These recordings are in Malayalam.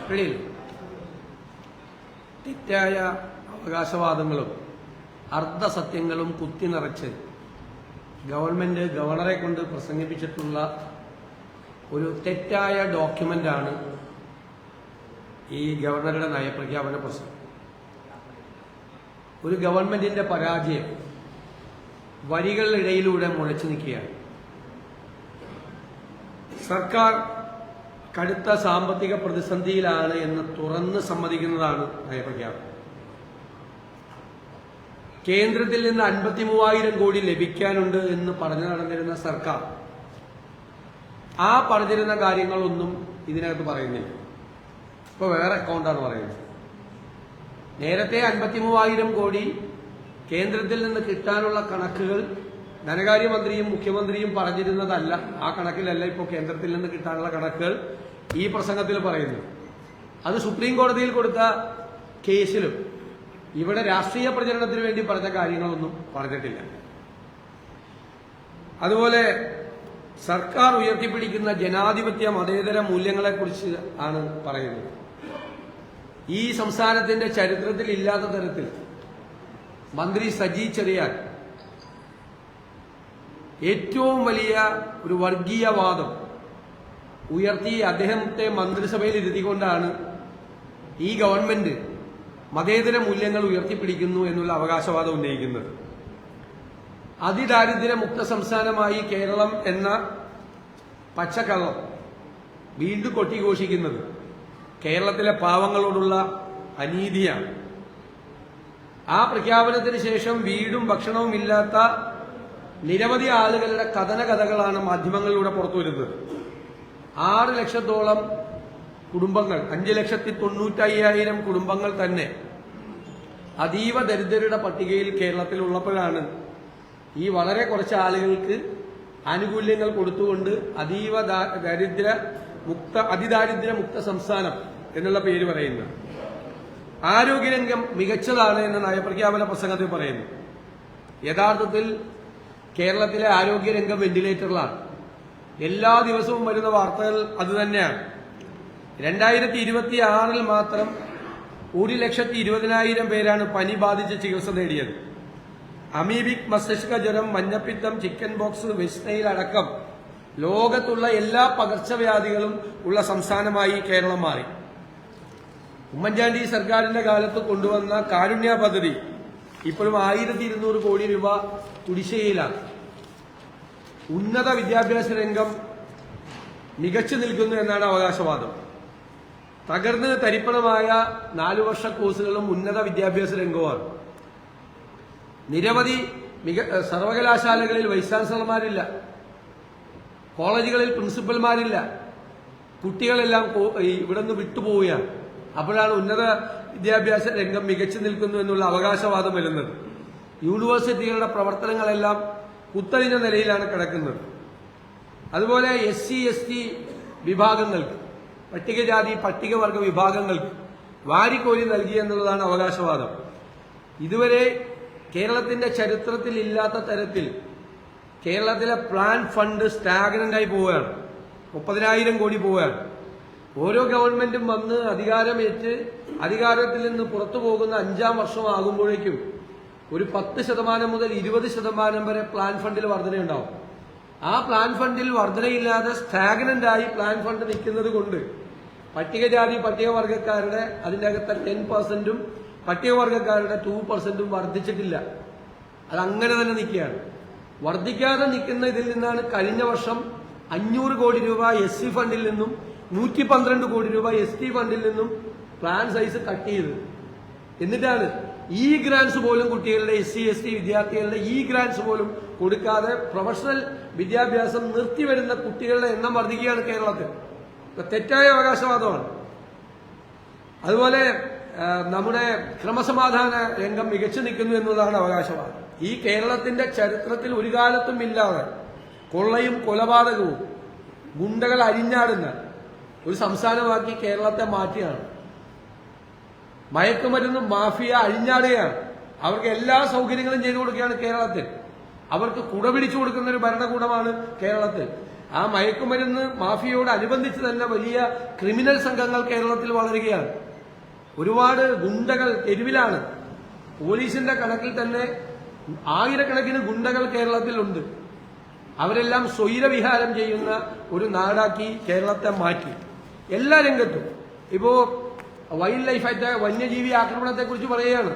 കളിൽ തെറ്റായ അവകാശവാദങ്ങളും അർദ്ധസത്യങ്ങളും കുത്തിനിറച്ച് ഗവൺറെ കൊണ്ട് പ്രസംഗിപ്പിച്ചിട്ടുള്ള ഒരു തെറ്റായ ഡോക്യുമെന്റാണ് ഈ ഗവർണറുടെ നയപ്രഖ്യാപന പ്രസംഗം. ഒരു ഗവൺമെന്റിന്റെ പരാജയം വരികളിടയിലൂടെ മുഴച്ചു നിൽക്കുകയാണ്. സർക്കാർ കടുത്ത സാമ്പത്തിക പ്രതിസന്ധിയിലാണ് എന്ന് തുറന്ന് സമ്മതിക്കുന്നതാണ് നയപ്രഖ്യാപനം. കേന്ദ്രത്തിൽ നിന്ന് 53,000 കോടി ലഭിക്കാനുണ്ട് എന്ന് പറഞ്ഞു നടന്നിരുന്ന സർക്കാർ ആ പറഞ്ഞിരുന്ന കാര്യങ്ങളൊന്നും ഇതിനകത്ത് പറയുന്നില്ല. ഇപ്പൊ വേറെ അക്കൗണ്ടാണ് പറയുന്നത്. നേരത്തെ 53,000 കോടി കേന്ദ്രത്തിൽ നിന്ന് കിട്ടാനുള്ള കണക്കുകൾ ധനകാര്യമന്ത്രിയും മുഖ്യമന്ത്രിയും പറഞ്ഞിരുന്നതല്ല. ആ കണക്കിലല്ല ഇപ്പോൾ കേന്ദ്രത്തിൽ നിന്ന് കിട്ടാനുള്ള കണക്കുകൾ ഈ പ്രസംഗത്തിൽ പറയുന്നു. അത് സുപ്രീം കോടതിയിൽ കൊടുത്ത കേസിലും ഇവിടെ രാഷ്ട്രീയ പ്രചരണത്തിന് വേണ്ടി പറഞ്ഞ കാര്യങ്ങളൊന്നും പറഞ്ഞിട്ടില്ല. അതുപോലെ സർക്കാർ ഉയർത്തിപ്പിടിക്കുന്ന ജനാധിപത്യ മതേതര മൂല്യങ്ങളെക്കുറിച്ച് ആണ് പറയുന്നത്. ഈ സംസ്ഥാനത്തിന്റെ ചരിത്രത്തിൽ ഇല്ലാത്ത തരത്തിൽ മന്ത്രി സജി ചെറിയാൻ ഏറ്റവും വലിയ ഒരു വർഗീയവാദം ഉയർത്തി അദ്ദേഹത്തെ മന്ത്രിസഭയിൽ ഇരുത്തിക്കൊണ്ടാണ് ഈ ഗവൺമെന്റ് മതേതര മൂല്യങ്ങൾ ഉയർത്തിപ്പിടിക്കുന്നു എന്നുള്ള അവകാശവാദം ഉന്നയിക്കുന്നത്. അതിദാരിദ്ര്യമുക്ത സംസ്ഥാനമായി കേരളം എന്ന പച്ചക്കള്ളം വീണ്ടും കൊട്ടിഘോഷിക്കുന്നത് കേരളത്തിലെ പാവങ്ങളോടുള്ള അനീതിയാണ്. ആ പ്രഖ്യാപനത്തിന് ശേഷം വീടും ഭക്ഷണവും ഇല്ലാത്ത നിരവധി ആളുകളുടെ കഥനകഥകളാണ് മാധ്യമങ്ങളിലൂടെ പുറത്തുവരുന്നത്. 6 ലക്ഷത്തോളം കുടുംബങ്ങൾ, 5,95,000 കുടുംബങ്ങൾ തന്നെ അതീവ ദരിദ്രരുടെ പട്ടികയിൽ കേരളത്തിലുള്ളപ്പോഴാണ് ഈ വളരെ കുറച്ച് ആളുകൾക്ക് ആനുകൂല്യങ്ങൾ കൊടുത്തുകൊണ്ട് അതീവ അതിദാരിദ്ര്യമുക്ത സംസ്ഥാനം എന്നുള്ള പേര് പറയുന്നത്. ആരോഗ്യരംഗം മികച്ചതാണ് എന്ന് നയപ്രഖ്യാപന പ്രസംഗത്തിൽ പറയുന്നു. യഥാർത്ഥത്തിൽ കേരളത്തിലെ ആരോഗ്യരംഗം വെന്റിലേറ്ററിലാണ്. എല്ലാ ദിവസവും വരുന്ന വാർത്തകൾ അതുതന്നെയാണ്. 2026 മാത്രം 1,20,000 പേരാണ് പനി ബാധിച്ച് ചികിത്സ നേടിയത്. അമീബിക് മസ്തിഷ്ക ജ്വരം, മഞ്ഞപ്പിത്തം, ചിക്കൻ ബോക്സ്, വെസ്റ്റ് നൈൽ അടക്കം ലോകത്തുള്ള എല്ലാ പകർച്ചവ്യാധികളും ഉള്ള സംസ്ഥാനമായി കേരളം മാറി. ഉമ്മൻചാണ്ടി സർക്കാരിന്റെ കാലത്ത് കൊണ്ടുവന്ന കാരുണ്യ പദ്ധതി ഇപ്പോഴും 1,200 കോടി രൂപ കുടിശ്ശികയിലാണ്. ഉന്നത വിദ്യാഭ്യാസ രംഗം മികച്ചു നിൽക്കുന്നു എന്നാണ് അവകാശവാദം. തകർന്ന് തരിപ്പണമായ 4 വർഷ കോഴ്സുകളും ഉന്നത വിദ്യാഭ്യാസ രംഗവുമാണ്. നിരവധി സർവകലാശാലകളിൽ വൈസ് ചാൻസലർമാരില്ല, കോളേജുകളിൽ പ്രിൻസിപ്പൽമാരില്ല, കുട്ടികളെല്ലാം ഇവിടെ നിന്ന് വിട്ടുപോവുകയാണ്. അപ്പോഴാണ് ഉന്നത വിദ്യാഭ്യാസ രംഗം മികച്ചു നിൽക്കുന്നു എന്നുള്ള അവകാശവാദം വരുന്നത്. യൂണിവേഴ്സിറ്റികളുടെ പ്രവർത്തനങ്ങളെല്ലാം കുത്തഴിഞ്ഞ നിലയിലാണ് കിടക്കുന്നത്. അതുപോലെ SC/ST വിഭാഗങ്ങൾക്ക്, പട്ടികജാതി പട്ടികവർഗ വിഭാഗങ്ങൾക്ക് വാരിക്കോരി നൽകി എന്നുള്ളതാണ് അവകാശവാദം. ഇതുവരെ കേരളത്തിന്റെ ചരിത്രത്തിൽ ഇല്ലാത്ത തരത്തിൽ കേരളത്തിലെ പ്ലാൻ ഫണ്ട് സ്റ്റാഗ്നന്റായി പോവുകയാണ്. 30,000 കോടി പോവുകയാണ്. ഓരോ ഗവൺമെന്റും വന്ന് അധികാരമേറ്റ് അധികാരത്തിൽ നിന്ന് പുറത്തു പോകുന്ന 5-ാം വർഷമാകുമ്പോഴേക്കും ഒരു 10% മുതൽ 20% വരെ പ്ലാൻ ഫണ്ടിൽ വർധനയുണ്ടാവും. ആ പ്ലാൻ ഫണ്ടിൽ വർധനയില്ലാതെ സ്റ്റാഗ്നന്റായി പ്ലാൻ ഫണ്ട് നിൽക്കുന്നത് കൊണ്ട് പട്ടികജാതി പട്ടികവർഗക്കാരുടെ അതിന്റെ അകത്തെ 10%ഉം പട്ടികവർഗക്കാരുടെ 2%ഉം വർദ്ധിച്ചിട്ടില്ല. അതങ്ങനെ തന്നെ നിൽക്കുകയാണ്. വർദ്ധിക്കാതെ നിൽക്കുന്ന ഇതിൽ നിന്നാണ് കഴിഞ്ഞ വർഷം 500 കോടി രൂപ SC ഫണ്ടിൽ നിന്നും 112 കോടി രൂപ ST ഫണ്ടിൽ നിന്നും പ്ലാൻ സൈസ് കട്ട് ചെയ്തത്. എന്നിട്ടാണ് ഈ ഗ്രാന്റ്സ് പോലും കുട്ടികളുടെ SC/ST വിദ്യാർത്ഥികളുടെ ഈ ഗ്രാന്റ്സ് പോലും കൊടുക്കാതെ പ്രൊഫഷണൽ വിദ്യാഭ്യാസം നിർത്തിവരുന്ന കുട്ടികളുടെ എണ്ണം വർദ്ധിക്കുകയാണ് കേരളത്തിൽ. തെറ്റായ അവകാശവാദമാണ്. അതുപോലെ നമ്മുടെ ക്രമസമാധാന രംഗം മികച്ചു നിൽക്കുന്നു എന്നതാണ് അവകാശവാദം. ഈ കേരളത്തിന്റെ ചരിത്രത്തിൽ ഒരു കാലത്തും ഇല്ലാതെ കൊള്ളയും കൊലപാതകവും ഗുണ്ടകൾ അരിഞ്ഞാടുന്ന ഒരു സംസ്ഥാനമാക്കി കേരളത്തെ മാറ്റിയാണ്. മയക്കുമരുന്ന് മാഫിയ അഴിഞ്ഞാടുകയാണ്. അവർക്ക് എല്ലാ സൗകര്യങ്ങളും ചെയ്തു കൊടുക്കുകയാണ് കേരളത്തിൽ. അവർക്ക് കുട പിടിച്ചു കൊടുക്കുന്ന ഒരു ഭരണകൂടമാണ് കേരളത്തിൽ. ആ മയക്കുമരുന്ന് മാഫിയോട് അനുബന്ധിച്ച് തന്നെ വലിയ ക്രിമിനൽ സംഘങ്ങൾ കേരളത്തിൽ വളരുകയാണ്. ഒരുപാട് ഗുണ്ടകൾ തെരുവിലാണ്. പോലീസിന്റെ കണക്കിൽ തന്നെ ആയിരക്കണക്കിന് ഗുണ്ടകൾ കേരളത്തിലുണ്ട്. അവരെല്ലാം സ്വൈരവിഹാരം ചെയ്യുന്ന ഒരു നാടാക്കി കേരളത്തെ മാറ്റി എല്ലാ രംഗത്തും. ഇപ്പോ വൈൽഡ് ലൈഫ് ആയിട്ട് വന്യജീവി ആക്രമണത്തെക്കുറിച്ച് പറയുകയാണ്.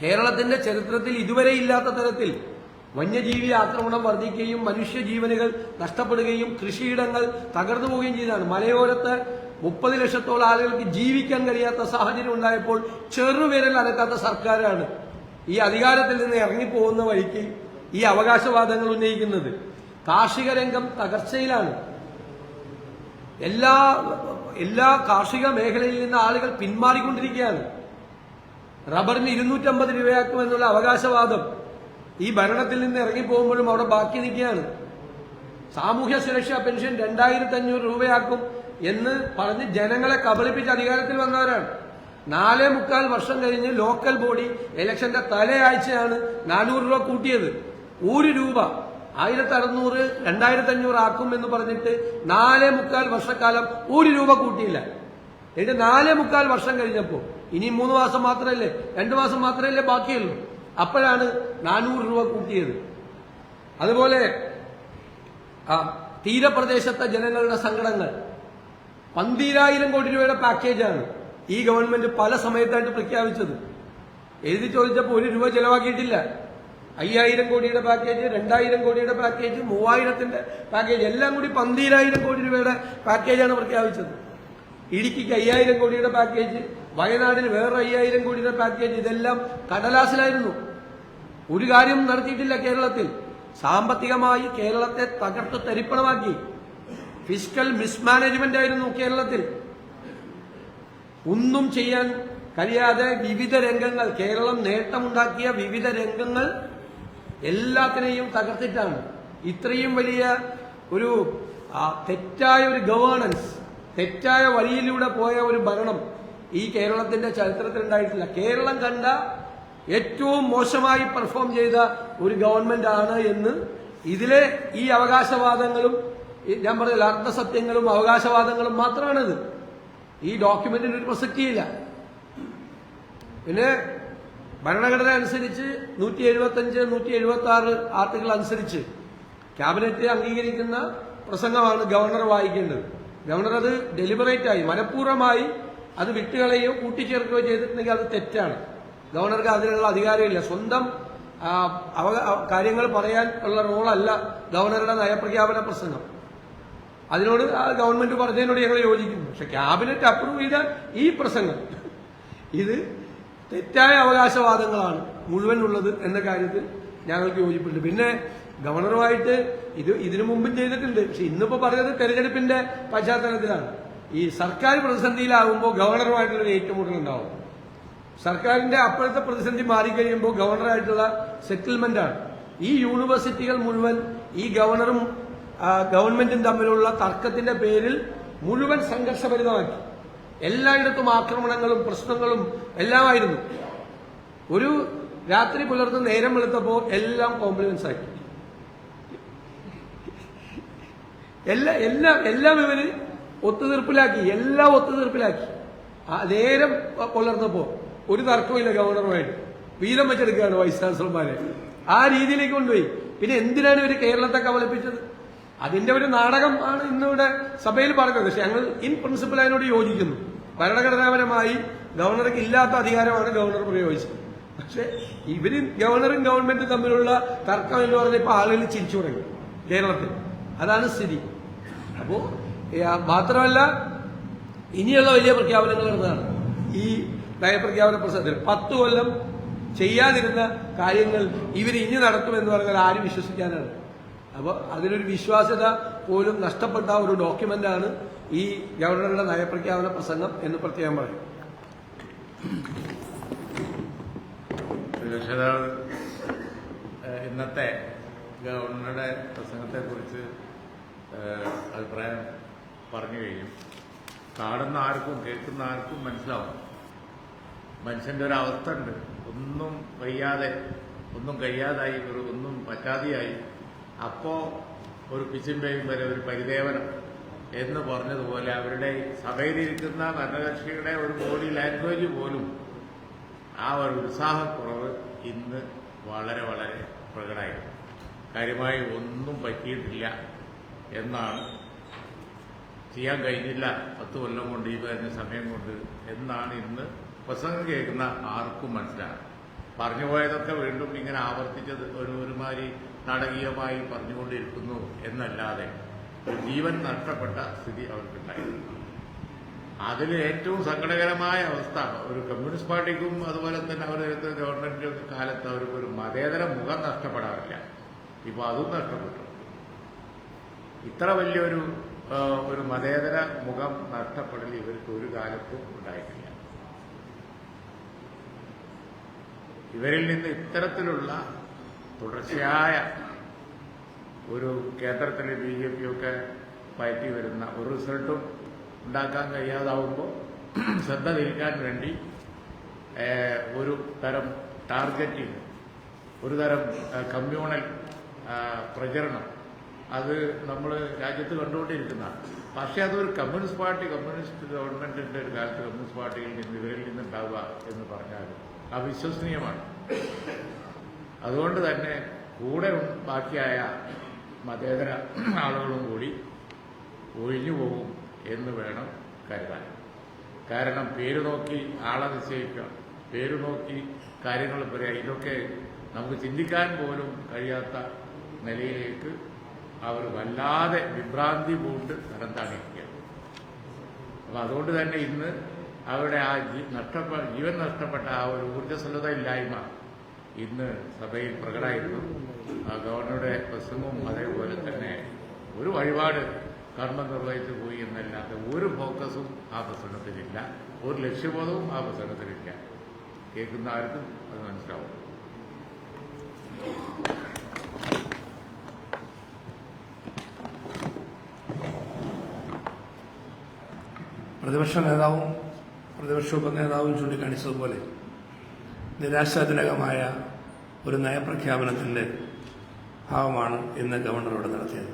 കേരളത്തിന്റെ ചരിത്രത്തിൽ ഇതുവരെ ഇല്ലാത്ത തരത്തിൽ വന്യജീവി ആക്രമണം വർദ്ധിക്കുകയും മനുഷ്യജീവനുകൾ നഷ്ടപ്പെടുകയും കൃഷിയിടങ്ങൾ തകർന്നു പോവുകയും ചെയ്തതാണ്. മലയോരത്ത് 30 ലക്ഷത്തോളം ആളുകൾക്ക് ജീവിക്കാൻ കഴിയാത്ത സാഹചര്യം ഉണ്ടായപ്പോൾ ചെറുവിരൽ അനക്കാത്ത സർക്കാരാണ് ഈ അധികാരത്തിൽ നിന്ന് ഇറങ്ങിപ്പോകുന്ന വഴിക്ക് ഈ അവകാശവാദങ്ങൾ ഉന്നയിക്കുന്നത്. കാർഷിക രംഗം തകർച്ചയിലാണ്. എല്ലാ കാർഷിക മേഖലയിൽ നിന്ന് ആളുകൾ പിന്മാറിക്കൊണ്ടിരിക്കുകയാണ്. റബ്ബറിന് 250 രൂപയാക്കുമെന്നുള്ള അവകാശവാദം ഈ ഭരണത്തിൽ നിന്ന് ഇറങ്ങിപ്പോകുമ്പോഴും അവിടെ ബാക്കി നിൽക്കുകയാണ്. സാമൂഹ്യ സുരക്ഷാ പെൻഷൻ 2500 രൂപയാക്കും എന്ന് പറഞ്ഞ് ജനങ്ങളെ കബളിപ്പിച്ച് അധികാരത്തിൽ വന്നവരാണ്. 4.25 വർഷം കഴിഞ്ഞ് ലോക്കൽ ബോഡി ഇലക്ഷന്റെ തലയാഴ്ചയാണ് 400 രൂപ കൂട്ടിയത്. 1 രൂപ 1600 2500 ആക്കും എന്ന് പറഞ്ഞിട്ട് 4.25 വർഷക്കാലം 1 രൂപ കൂട്ടിയില്ല. എന്നിട്ട് 4.25 വർഷം കഴിഞ്ഞപ്പോ ഇനി 3 മാസം മാത്രമല്ലേ 2 മാസം മാത്രമല്ലേ ബാക്കിയുള്ളൂ. അപ്പോഴാണ് 400 രൂപ കൂട്ടിയത്. അതുപോലെ തീരപ്രദേശത്തെ ജനങ്ങളുടെ സങ്കടങ്ങൾ 12,000 കോടി രൂപയുടെ പാക്കേജാണ് ഈ ഗവൺമെന്റ് പല സമയത്തായിട്ട് പ്രഖ്യാപിച്ചത്. എഴുതി ചോദിച്ചപ്പോൾ 1 രൂപ ചെലവാക്കിയിട്ടില്ല. 5,000 കോടിയുടെ പാക്കേജ്, 2,000 കോടിയുടെ പാക്കേജ്, 3,000ന്റെ പാക്കേജ്, എല്ലാം കൂടി 12,000 കോടി രൂപയുടെ പാക്കേജാണ് പ്രഖ്യാപിച്ചത്. ഇടുക്കിക്ക് 5,000 കോടിയുടെ പാക്കേജ്, വയനാടിന് വേറെ 5,000 കോടിയുടെ പാക്കേജ്, ഇതെല്ലാം കടലാസിലായിരുന്നു. ഒരു കാര്യം നടത്തിയിട്ടില്ല കേരളത്തിൽ. സാമ്പത്തികമായി കേരളത്തെ തകർത്ത് തരിപ്പണമാക്കി. ഫിസ്ക്കൽ മിസ്മാനേജ്മെന്റ് ആയിരുന്നു കേരളത്തിൽ. ഒന്നും ചെയ്യാൻ കഴിയാതെ വിവിധ രംഗങ്ങൾ, കേരളം നേട്ടമുണ്ടാക്കിയ വിവിധ രംഗങ്ങൾ എല്ലാത്തിനെയും തകർത്തിട്ടാണ് ഇത്രയും വലിയ ഒരു തെറ്റായ ഒരു ഗവേണൻസ്, തെറ്റായ വഴിയിലൂടെ പോയ ഒരു ഭരണം ഈ കേരളത്തിന്റെ ചരിത്രത്തിൽ ഉണ്ടായിട്ടില്ല. കേരളം കണ്ട ഏറ്റവും മോശമായി പെർഫോം ചെയ്ത ഒരു ഗവൺമെന്റ് ആണ് എന്ന് ഇതിലെ ഈ അവകാശവാദങ്ങളും, ഞാൻ പറഞ്ഞ അർദ്ധസത്യങ്ങളും അവകാശവാദങ്ങളും മാത്രമാണിത്. ഈ ഡോക്യുമെന്റിന് ഒരു പ്രസക്തിയില്ല. പിന്നെ ഭരണഘടന അനുസരിച്ച് 175, 176 ആർട്ടിക്കിൾ അനുസരിച്ച് ക്യാബിനറ്റ് അംഗീകരിക്കുന്ന പ്രസംഗമാണ് ഗവർണർ വായിക്കേണ്ടത്. ഗവർണർ അത് ഡെലിബറേറ്റായി മനഃപൂർവ്വമായി അത് വിട്ടുകളയോ കൂട്ടിച്ചേർക്കുകയോ ചെയ്തിട്ടുണ്ടെങ്കിൽ അത് തെറ്റാണ്. ഗവർണർക്ക് അതിനുള്ള അധികാരമില്ല. സ്വന്തം കാര്യങ്ങൾ പറയാൻ ഉള്ള റോളല്ല ഗവർണറുടെ നയപ്രഖ്യാപന പ്രസംഗം. അതിനോട് ഗവൺമെന്റ് പറഞ്ഞതിനോട് ഞങ്ങൾ യോജിക്കുന്നു. പക്ഷെ ക്യാബിനറ്റ് അപ്രൂവ് ചെയ്ത ഈ പ്രസംഗം ഇത് തെറ്റായ അവകാശവാദങ്ങളാണ് മുഴുവൻ ഉള്ളത് എന്ന കാര്യത്തിൽ ഞങ്ങൾക്ക് യോജിപ്പുണ്ട്. പിന്നെ ഗവർണറുമായിട്ട് ഇതിനു മുമ്പും ചെയ്തിട്ടുണ്ട്. പക്ഷെ ഇന്നിപ്പോ പറഞ്ഞത് തെരഞ്ഞെടുപ്പിന്റെ പശ്ചാത്തലത്തിലാണ്. ഈ സർക്കാർ പ്രതിസന്ധിയിലാകുമ്പോൾ ഗവർണറുമായിട്ടുള്ള ഏറ്റുമുട്ടൽ ഉണ്ടാവും. സർക്കാരിന്റെ അപ്പോഴത്തെ പ്രതിസന്ധി മാറിക്കഴിയുമ്പോൾ ഗവർണറായിട്ടുള്ള സെറ്റിൽമെന്റാണ്. ഈ യൂണിവേഴ്സിറ്റികൾ മുഴുവൻ ഈ ഗവർണറും ഗവൺമെന്റും തമ്മിലുള്ള തർക്കത്തിന്റെ പേരിൽ മുഴുവൻ സംഘർഷഭരിതമാക്കി. എല്ലായിടത്തും ആക്രമണങ്ങളും പ്രശ്നങ്ങളും എല്ലാമായിരുന്നു. ഒരു രാത്രി പുലർന്ന് നേരം വെളുത്തപ്പോ എല്ലാം കോംപ്ലിമെന്റ്സ് ആക്കി. എല്ലാം ഇവര് ഒത്തുതീർപ്പിലാക്കി. നേരം പുലർന്നപ്പോ ഒരു തർക്കമില്ല ഗവർണറുമായിട്ട്. വീരം വെച്ചെടുക്കുകയാണ് വൈസ് ചാൻസലർമാരെ. ആ രീതിയിലേക്ക് കൊണ്ടുപോയി. പിന്നെ എന്തിനാണ് ഇവര് കേരളത്തെ കബളിപ്പിച്ചത്? അതിന്റെ ഒരു നാടകം ആണ് ഇന്നിവിടെ സഭയിൽ പറഞ്ഞത്. പക്ഷെ ഞങ്ങൾ ഇൻ പ്രിൻസിപ്പൽ അതിനോട് യോജിക്കുന്നു. ഭരണഘടനാപരമായി ഗവർണർക്ക് ഇല്ലാത്ത അധികാരമാണ് ഗവർണർ പ്രയോഗിച്ചത്. പക്ഷെ ഇവര് ഗവർണറും ഗവൺമെന്റും തമ്മിലുള്ള തർക്കം എന്ന് പറഞ്ഞപ്പോൾ ആളുകൾ ചിരിച്ചു തുടങ്ങി കേരളത്തിൽ. അതാണ് സ്ഥിതി. അപ്പോ മാത്രമല്ല ഇനിയുള്ള വലിയ പ്രഖ്യാപനങ്ങൾ നടന്നതാണ് ഈ നയപ്രഖ്യാപന പ്രസംഗത്തിൽ. 10 കൊല്ലം ചെയ്യാതിരുന്ന കാര്യങ്ങൾ ഇവർ ഇനി നടത്തുമെന്ന് പറഞ്ഞാൽ ആരും വിശ്വസിക്കാനാണ്. അപ്പോൾ അതിനൊരു വിശ്വാസ്യത പോലും നഷ്ടപ്പെട്ട ഒരു ഡോക്യുമെന്റാണ് ഈ ഗവർണറുടെ നയപ്രഖ്യാപന പ്രസംഗം എന്ന് പ്രത്യേകം പറയും. ഇന്നത്തെ ഗവർണറുടെ പ്രസംഗത്തെക്കുറിച്ച് അഭിപ്രായം പറഞ്ഞു കഴിയും. കാണുന്ന ആർക്കും കേൾക്കുന്ന ആർക്കും മനസ്സിലാവും മനുഷ്യന്റെ ഒരു അവസ്ഥ ഉണ്ട്. ഒന്നും വയ്യാതെ, ഒന്നും കഴിയാതായി, ഒന്നും പറ്റാതെയായി. അപ്പോ ഒരു പിച്ചിമ്പയും വരെ ഒരു പരിദേവനം എന്ന് പറഞ്ഞതുപോലെ അവരുടെ സഭയിലിരിക്കുന്ന ഭരണകക്ഷിയുടെ ഒരു ബോഡി ലാംഗ്വേജ് പോലും ആ ഒരു ഉത്സാഹക്കുറവ് ഇന്ന് വളരെ വളരെ പ്രകടമായിരുന്നു. കാര്യമായി ഒന്നും പറ്റിയിട്ടില്ല എന്നാണ്, ചെയ്യാൻ കഴിഞ്ഞില്ല 10 കൊല്ലം കൊണ്ട് ഈ വരുന്ന സമയം കൊണ്ട് എന്നാണ് ഇന്ന് പ്രസംഗം കേൾക്കുന്ന ആർക്കും മനസ്സിലാകും. പറഞ്ഞു പോയതൊക്കെ വീണ്ടും ഇങ്ങനെ ആവർത്തിച്ചത് ഒരുമാതിരി നാടകീയമായി പറഞ്ഞുകൊണ്ടിരിക്കുന്നു എന്നല്ലാതെ ഒരു ജീവൻ നഷ്ടപ്പെട്ട സ്ഥിതി അവർക്കുണ്ടായിരുന്നു. അതിൽ ഏറ്റവും സങ്കടകരമായ അവസ്ഥ ഒരു കമ്മ്യൂണിസ്റ്റ് പാർട്ടിക്കും അതുപോലെ തന്നെ അവരുടെ ഗവൺമെന്റിന്റെ കാലത്ത് അവർക്ക് ഒരു മതേതര മുഖം നഷ്ടപ്പെടാറില്ല. ഇപ്പൊ അതും നഷ്ടപ്പെട്ടു. ഇത്ര വലിയൊരു ഒരു മതേതര മുഖം നഷ്ടപ്പെടൽ ഇവർക്ക് ഒരു കാലത്തും ഉണ്ടായിട്ടില്ല. ഇവരിൽ നിന്ന് ഇത്തരത്തിലുള്ള തുടർച്ചയായ ഒരു കേന്ദ്രത്തിൽ BJP ഒക്കെ പയറ്റി വരുന്ന ഒരു റിസൾട്ടും ഉണ്ടാക്കാൻ കഴിയാതാവുമ്പോൾ ശ്രദ്ധ തിരിക്കാൻ വേണ്ടി ഒരു തരം ടാർഗറ്റിംഗ്, ഒരു തരം കമ്മ്യൂണൽ പ്രചരണം അത് നമ്മൾ രാജ്യത്ത് കണ്ടുകൊണ്ടിരിക്കുന്നതാണ്. പക്ഷേ അതൊരു കമ്മ്യൂണിസ്റ്റ് ഗവൺമെന്റിന്റെ ഒരു കാലത്ത് കമ്മ്യൂണിസ്റ്റ് പാർട്ടിയിൽ നിന്ന് ഇവരിൽ നിന്നുണ്ടാവുക എന്ന് പറഞ്ഞാൽ അവിശ്വസനീയമാണ്. അതുകൊണ്ട് തന്നെ കൂടെ ബാക്കിയായ മതേതര ആളുകളും കൂടി ഒഴിഞ്ഞു പോകും എന്ന് വേണം കരുതാൻ. കാരണം പേര് നോക്കി ആളെ നിശ്ചയിക്കുക, പേര് നോക്കി കാര്യങ്ങൾ പറയാം, ഇതൊക്കെ നമുക്ക് ചിന്തിക്കാൻ പോലും കഴിയാത്ത നിലയിലേക്ക് അവർ വല്ലാതെ വിഭ്രാന്തി പൂണ്ട് തരം താണിക്കുകയാണ്. അപ്പം അതുകൊണ്ട് തന്നെ ഇന്ന് അവരുടെ ആ ജീവൻ നഷ്ടപ്പെട്ട ആ ഒരു ഊർജ്ജസ്വലത ഇല്ലായ്മ ഇന്ന് സഭയിൽ പ്രകടമായിരുന്നു. ഗവർണറുടെ പ്രസംഗവും അതേപോലെ തന്നെ ഒരു വഴിപാട് കർമ്മം നിർവഹിച്ചു പോയി എന്നല്ലാതെ ഒരു ഫോക്കസും ആ പ്രസംഗത്തിലില്ല, ഒരു ലക്ഷ്യബോധവും ആ പ്രസംഗത്തിലില്ല. കേൾക്കുന്ന ആർക്കും അത് മനസ്സിലാവും. പ്രതിപക്ഷ നേതാവും പ്രതിപക്ഷ ഉപനേതാവും ചൂണ്ടിക്കാണിച്ചതുപോലെ നിരാശാജനകമായ ഒരു നയപ്രഖ്യാപനത്തിൻ്റെ ഭാവമാണ് ഇന്ന് ഗവർണറോട് നടത്തിയത്.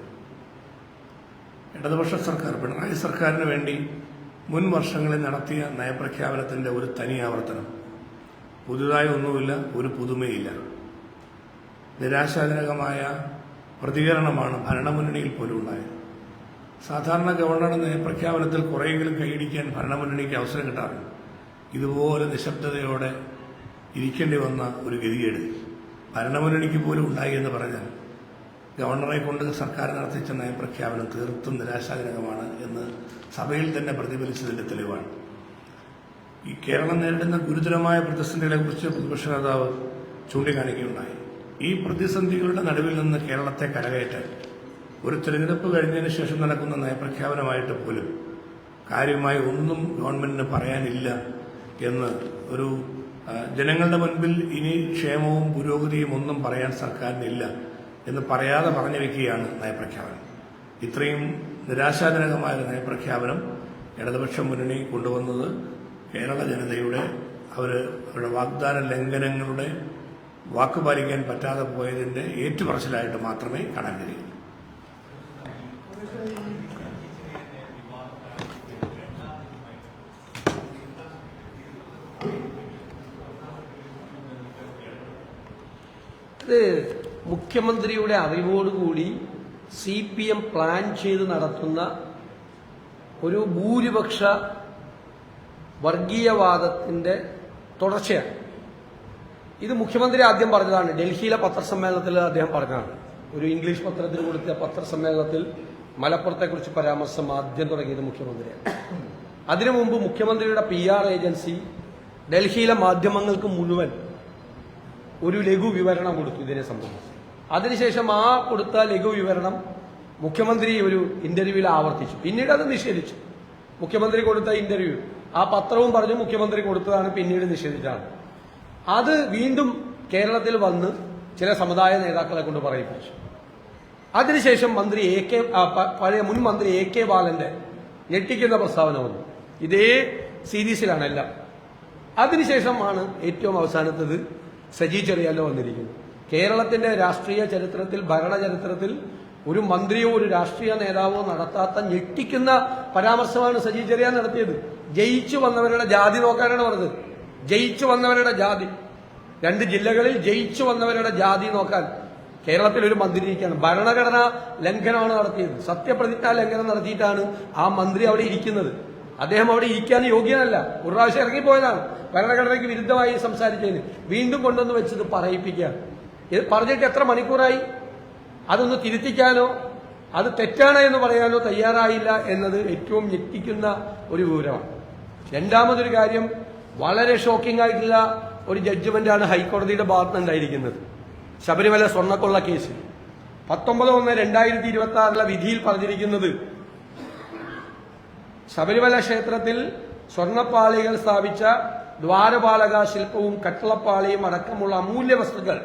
ഇടതുപക്ഷ സർക്കാർ, പിണറായി സർക്കാരിന് വേണ്ടി മുൻ വർഷങ്ങളിൽ നടത്തിയ നയപ്രഖ്യാപനത്തിൻ്റെ ഒരു തനി ആവർത്തനം. പുതുതായി ഒന്നുമില്ല, ഒരു പുതുമയില്ല. നിരാശാജനകമായ പ്രതികരണമാണ് ഭരണമുന്നണിയിൽ പോലും ഉണ്ടായത്. സാധാരണ ഗവർണറുടെ നയപ്രഖ്യാപനത്തിൽ കുറെയെങ്കിലും കൈയടിക്കാൻ ഭരണമുന്നണിക്ക് അവസരം കിട്ടാറുണ്ട്. ഇതുപോലെ നിശബ്ദതയോടെ ഇരിക്കേണ്ടി വന്ന ഒരു ഗതികേട് ഭരണമുന്നണിക്ക് പോലും ഉണ്ടായി എന്ന് പറഞ്ഞാൽ ഗവർണറെ കൊണ്ട് സർക്കാർ നടത്തിച്ച നയപ്രഖ്യാപനം തീർത്തും നിരാശാജനകമാണ് എന്ന് സഭയിൽ തന്നെ പ്രതിഫലിച്ചതിന്റെ തെളിവാണ്. ഈ കേരളം നേരിടുന്ന ഗുരുതരമായ പ്രതിസന്ധികളെക്കുറിച്ച് പ്രതിപക്ഷ നേതാവ് ചൂണ്ടിക്കാണിക്കുകയുണ്ടായി. ഈ പ്രതിസന്ധികളുടെ നടുവിൽ നിന്ന് കേരളത്തെ കരകയറ്റാൻ ഒരു തെരഞ്ഞെടുപ്പ് കഴിഞ്ഞതിന് ശേഷം നടക്കുന്ന നയപ്രഖ്യാപനമായിട്ട് പോലും കാര്യമായി ഒന്നും ഗവൺമെന്റിന് പറയാനില്ല എന്ന് ഒരു ജനങ്ങളുടെ മുൻപിൽ ഇനി ക്ഷേമവും പുരോഗതിയും ഒന്നും പറയാൻ സർക്കാരിനില്ല എന്ന് പറയാതെ പറഞ്ഞു വയ്ക്കുകയാണ് നയപ്രഖ്യാപനം. ഇത്രയും നിരാശാജനകമായ നയപ്രഖ്യാപനം ഇടതുപക്ഷ മുന്നണി കൊണ്ടുവന്നത് കേരള ജനതയുടെ അവരുടെ വാഗ്ദാന ലംഘനങ്ങളുടെ വാക്കുപാലിക്കാൻ പറ്റാതെ പോയതിന്റെ ഏറ്റുപറച്ചിലായിട്ട് മാത്രമേ കാണാൻ കഴിയൂ. ഇത് മുഖ്യമന്ത്രിയുടെ അറിവോടുകൂടി CPM പ്ലാൻ ചെയ്ത് നടത്തുന്ന ഒരു ഭൂരിപക്ഷ വർഗീയവാദത്തിന്റെ തുടർച്ചയാണ്. ഇത് മുഖ്യമന്ത്രി ആദ്യം പറഞ്ഞതാണ്. ഡൽഹിയിലെ പത്രസമ്മേളനത്തിൽ അദ്ദേഹം പറഞ്ഞതാണ്. ഒരു ഇംഗ്ലീഷ് പത്രത്തിന് കൊടുത്ത പത്രസമ്മേളനത്തിൽ മലപ്പുറത്തെക്കുറിച്ച് പരാമർശം ആദ്യം തുടങ്ങിയത് മുഖ്യമന്ത്രിയാണ്. അതിനു മുമ്പ് മുഖ്യമന്ത്രിയുടെ PR ഏജൻസി ഡൽഹിയിലെ മാധ്യമങ്ങൾക്ക് മുഴുവൻ ഒരു ലഘു വിവരണം കൊടുത്തു ഇതിനെ സംബന്ധിച്ച്. അതിനുശേഷം ആ കൊടുത്ത ലഘു വിവരണം മുഖ്യമന്ത്രി ഒരു ഇന്റർവ്യൂവിൽ ആവർത്തിച്ചു. പിന്നീട് അത് നിഷേധിച്ചു. മുഖ്യമന്ത്രി കൊടുത്ത ഇന്റർവ്യൂ ആ പത്രവും പറഞ്ഞു മുഖ്യമന്ത്രി കൊടുത്തതാണ്, പിന്നീട് നിഷേധിച്ചാണ്. അത് വീണ്ടും കേരളത്തിൽ വന്ന് ചില സമുദായ നേതാക്കളെ കൊണ്ട് പറയിപ്പിച്ചു. അതിനുശേഷം പഴയ മുൻ മന്ത്രി AK ബാലന്റെ ഞെട്ടിക്കുന്ന പ്രസ്താവന വന്നു. ഇതേ സീരീസിലാണ് എല്ലാം. അതിനുശേഷമാണ് ഏറ്റവും അവസാനത്തത് സജി ചെറിയാലോ വന്നിരിക്കുന്നത്. കേരളത്തിന്റെ രാഷ്ട്രീയ ചരിത്രത്തിൽ, ഭരണചരിത്രത്തിൽ ഒരു മന്ത്രിയോ ഒരു രാഷ്ട്രീയ നേതാവോ നടത്താത്ത ഞെട്ടിക്കുന്ന പരാമർശമാണ് സജി ചെറിയാൻ നടത്തിയത്. ജയിച്ചു വന്നവരുടെ ജാതി നോക്കാനാണ് പറഞ്ഞത്. ജയിച്ചു വന്നവരുടെ ജാതി, 2 ജില്ലകളിൽ ജയിച്ചു വന്നവരുടെ ജാതി നോക്കാൻ കേരളത്തിൽ ഒരു മന്ത്രി ഇരിക്കുകയാണ്. ഭരണഘടനാ ലംഘനമാണ് നടത്തിയത്. സത്യപ്രതിജ്ഞാ ലംഘനം നടത്തിയിട്ടാണ് ആ മന്ത്രി അവിടെ ഇരിക്കുന്നത്. അദ്ദേഹം അവിടെ ഇരിക്കാൻ യോഗ്യനല്ല. ഒരു പ്രാവശ്യം ഇറങ്ങിപ്പോയതാണ് ഭരണഘടനയ്ക്ക് വിരുദ്ധമായി സംസാരിച്ചതിന്. വീണ്ടും കൊണ്ടുവന്ന് വെച്ചത് പറയിപ്പിക്കുകയാണ്. ഇത് പറഞ്ഞിട്ട് എത്ര മണിക്കൂറായി? അതൊന്ന് തിരുത്തിക്കാനോ അത് തെറ്റാണ് എന്ന് പറയാനോ തയ്യാറായില്ല എന്നത് ഏറ്റവും ഞെട്ടിക്കുന്ന ഒരു വിവരമാണ്. രണ്ടാമതൊരു കാര്യം, വളരെ ഷോക്കിംഗ് ആയിട്ടുള്ള ഒരു ജഡ്ജ്മെന്റാണ് ഹൈക്കോടതിയുടെ ഭാഗത്ത് ഉണ്ടായിരിക്കുന്നത്. ശബരിമല സ്വർണ്ണക്കൊള്ള കേസിൽ 19/1/2026 വിധിയിൽ പറഞ്ഞിരിക്കുന്നത്, ശബരിമല ക്ഷേത്രത്തിൽ സ്വർണ്ണപ്പാളികൾ സ്ഥാപിച്ച ദ്വാരപാലക ശില്പവും കട്ടളപ്പാളിയും അടക്കമുള്ള അമൂല്യ വസ്തുക്കൾ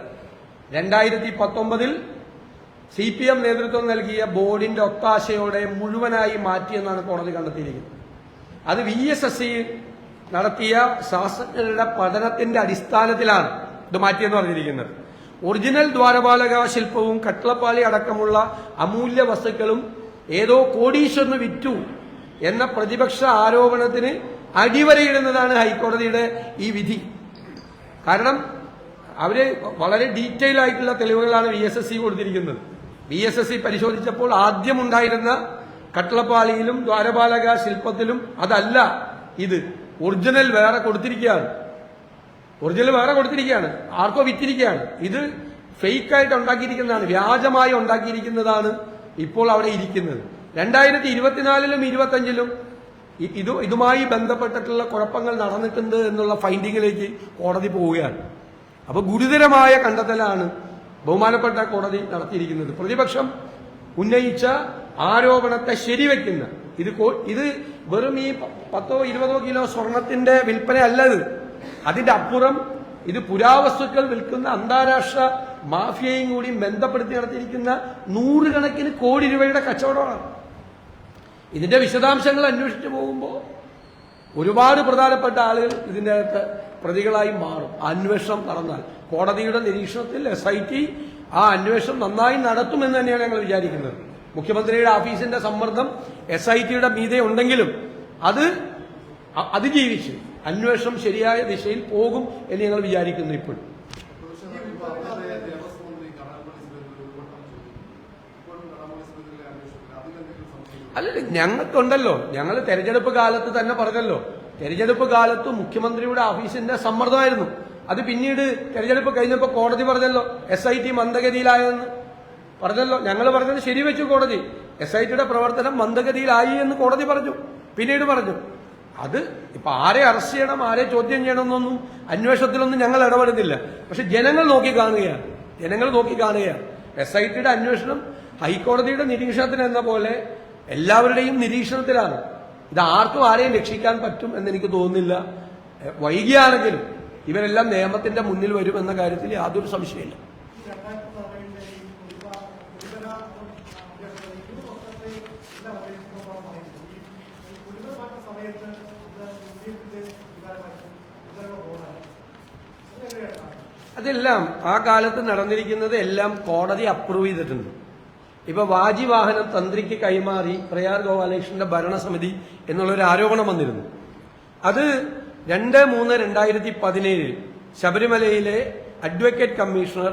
2019 CPM നേതൃത്വം നൽകിയ ബോർഡിന്റെ ഒത്താശയോടെ മുഴുവനായി മാറ്റിയെന്നാണ് കോടതി കണ്ടെത്തിയിരിക്കുന്നത്. അത് VSSC നടത്തിയ ശാസ്ത്രജ്ഞരുടെ പഠനത്തിന്റെ അടിസ്ഥാനത്തിലാണ് ഇത് മാറ്റിയെന്ന് പറഞ്ഞിരിക്കുന്നത്. ഒറിജിനൽ ദ്വാരപാലക ശില്പവും കട്ടളപ്പാളി അടക്കമുള്ള അമൂല്യ വസ്തുക്കളും ഏതോ കോടീശ്വരന് വിറ്റു എന്ന പ്രതിപക്ഷ ആരോപണത്തിന് അടിവരയിടുന്നതാണ് ഹൈക്കോടതിയുടെ ഈ വിധി. കാരണം അവര് വളരെ ഡീറ്റെയിൽ ആയിട്ടുള്ള തെളിവുകളാണ് VSSC കൊടുത്തിരിക്കുന്നത്. VSSC പരിശോധിച്ചപ്പോൾ ആദ്യം ഉണ്ടായിരുന്ന കട്ടളപ്പാളിയിലും ദ്വാരപാലക ശില്പത്തിലും അതല്ല ഇത്, ഒറിജിനൽ വേറെ കൊടുത്തിരിക്കുകയാണ്. ആർക്കോ വിറ്റിരിക്കുകയാണ്. ഇത് ഫേക്കായിട്ട് ഉണ്ടാക്കിയിരിക്കുന്നതാണ്, വ്യാജമായി ഉണ്ടാക്കിയിരിക്കുന്നതാണ് ഇപ്പോൾ അവിടെ ഇരിക്കുന്നത്. 2024-ലും 2025-ലും ഇതുമായി ബന്ധപ്പെട്ടിട്ടുള്ള കുഴപ്പങ്ങൾ നടന്നിട്ടുണ്ട് എന്നുള്ള ഫൈൻഡിങ്ങിലേക്ക് കോടതി പോവുകയാണ്. അപ്പൊ ഗുരുതരമായ കണ്ടെത്തലാണ് ബഹുമാനപ്പെട്ട കോടതി നടത്തിയിരിക്കുന്നത്. പ്രതിപക്ഷം ഉന്നയിച്ച ആരോപണത്തെ ശരിവെക്കുന്ന ഇത് വെറും ഈ 10-20 കിലോ സ്വർണത്തിന്റെ വിൽപ്പന അല്ലത്. അതിന്റെ അപ്പുറം ഇത് പുരാവസ്തുക്കൾ വിൽക്കുന്ന അന്താരാഷ്ട്ര മാഫിയയും കൂടി ബന്ധപ്പെടുത്തി നടത്തിയിരിക്കുന്ന 100 കണക്കിന് കോടി രൂപയുടെ കച്ചവടമാണ്. ഇതിന്റെ വിശദാംശങ്ങൾ അന്വേഷിച്ചു പോകുമ്പോൾ ഒരുപാട് പ്രധാനപ്പെട്ട ആളുകൾ ഇതിന്റെ അകത്ത് പ്രതികളായി മാറും. അന്വേഷണം നടന്നാൽ കോടതിയുടെ നിരീക്ഷണത്തിൽ SIT ആ അന്വേഷണം നന്നായി നടത്തുമെന്ന് തന്നെയാണ് ഞങ്ങൾ വിചാരിക്കുന്നത്. മുഖ്യമന്ത്രിയുടെ ഓഫീസിന്റെ സമ്മർദ്ദം SITയുടെ മീതെ ഉണ്ടെങ്കിലും അത് അതിജീവിച്ച് അന്വേഷണം ശരിയായ ദിശയിൽ പോകും എന്ന് ഞങ്ങൾ വിചാരിക്കുന്നു. ഇപ്പോഴും അല്ലല്ല, ഞങ്ങൾക്കുണ്ടല്ലോ, ഞങ്ങൾ തെരഞ്ഞെടുപ്പ് കാലത്ത് തന്നെ പറഞ്ഞല്ലോ, തെരഞ്ഞെടുപ്പ് കാലത്ത് മുഖ്യമന്ത്രിയുടെ ഓഫീസിന്റെ സമ്മർദ്ദമായിരുന്നു. അത് പിന്നീട് തെരഞ്ഞെടുപ്പ് കഴിഞ്ഞപ്പോൾ കോടതി പറഞ്ഞല്ലോ SIT മന്ദഗതിയിലായെന്ന് പറഞ്ഞല്ലോ. ഞങ്ങൾ പറഞ്ഞത് ശരിവെച്ചു കോടതി. SITയുടെ പ്രവർത്തനം മന്ദഗതിയിലായി എന്ന് കോടതി പറഞ്ഞു, പിന്നീട് പറഞ്ഞു. അത് ഇപ്പൊ ആരെ അറസ്റ്റ് ചെയ്യണം, ആരെ ചോദ്യം ചെയ്യണമെന്നൊന്നും അന്വേഷണത്തിലൊന്നും ഞങ്ങൾ ഇടപെടുന്നില്ല. പക്ഷെ ജനങ്ങൾ നോക്കിക്കാണുകയാണ്. SITയുടെ അന്വേഷണം ഹൈക്കോടതിയുടെ നിരീക്ഷണത്തിന് എന്ന പോലെ എല്ലാവരുടെയും നിരീക്ഷണത്തിലാണ്. ഇത് ആർക്കും ആരെയും രക്ഷിക്കാൻ പറ്റും എന്നെനിക്ക് തോന്നുന്നില്ല. വൈകിയാണെങ്കിലും ഇവരെല്ലാം നിയമത്തിന്റെ മുന്നിൽ വരും എന്ന കാര്യത്തിൽ യാതൊരു സംശയമില്ല. അതെല്ലാം ആ കാലത്ത് നടന്നിരിക്കുന്നത് എല്ലാം കോടതി അപ്രൂവ് ചെയ്തിട്ടുണ്ട്. ഇപ്പൊ വാജിവാഹനം തന്ത്രിക്ക് കൈമാറി പ്രയാർ ഗോപാലകൃഷ്ണന്റെ ഭരണസമിതി എന്നുള്ളൊരു ആരോപണം വന്നിരുന്നു. അത് 2/3/2017 ശബരിമലയിലെ അഡ്വക്കേറ്റ് കമ്മീഷണർ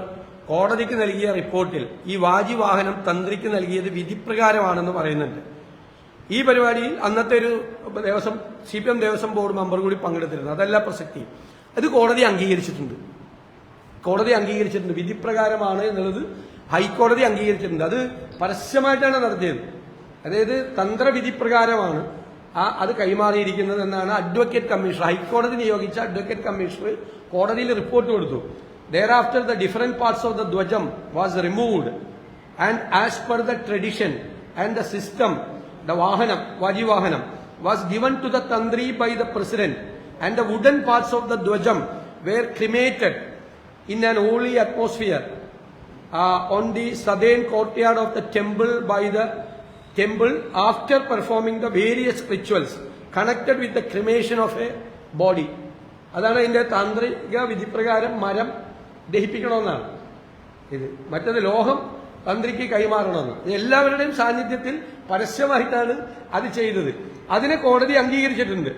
കോടതിക്ക് നൽകിയ റിപ്പോർട്ടിൽ ഈ വാജിവാഹനം തന്ത്രിക്ക് നൽകിയത് വിധിപ്രകാരമാണെന്ന് പറയുന്നുണ്ട്. ഈ പരിപാടിയിൽ അന്നത്തെ ഒരു CPM ദേവസ്വം ബോർഡ് മെമ്പർ കൂടി പങ്കെടുത്തിരുന്നു. അതല്ല പ്രസക്തി. അത് കോടതി അംഗീകരിച്ചിട്ടുണ്ട്. വിധിപ്രകാരമാണ് എന്നുള്ളത് ഹൈക്കോടതി അംഗീകരിച്ചിട്ടുണ്ട്. അത് പരസ്യമായിട്ടാണ് നടത്തിയത്. അതായത് തന്ത്രവിധി പ്രകാരമാണ് അത് കൈമാറിയിരിക്കുന്നത് എന്നാണ് അഡ്വക്കേറ്റ് കമ്മീഷണർ, ഹൈക്കോടതി നിയോഗിച്ച അഡ്വക്കേറ്റ് കമ്മീഷണർ കോടതിയിൽ റിപ്പോർട്ട് കൊടുത്തു. Thereafter the different parts of the Dwajam was removed and as per the tradition and the system, the Vajivahanam was given to the Tandri by the President and the wooden parts of the Dwajam were cremated in an holy atmosphere on the southern courtyard of the temple by the temple after performing the various rituals connected with the cremation of a body. അതാണ് ഇതിന്റെ താന്ത്രിക വിധിപ്രകാരം മരം ദഹിപ്പിക്കണമെന്നാണ് ഇത്. മറ്റത് ലോഹം തന്ത്രിക്ക് കൈമാറണമെന്ന്. എല്ലാവരുടെയും സാന്നിധ്യത്തിൽ പരസ്യമായിട്ടാണ് അത് ചെയ്തത്. അതിനെ കോടതി അംഗീകരിച്ചിട്ടുണ്ട്.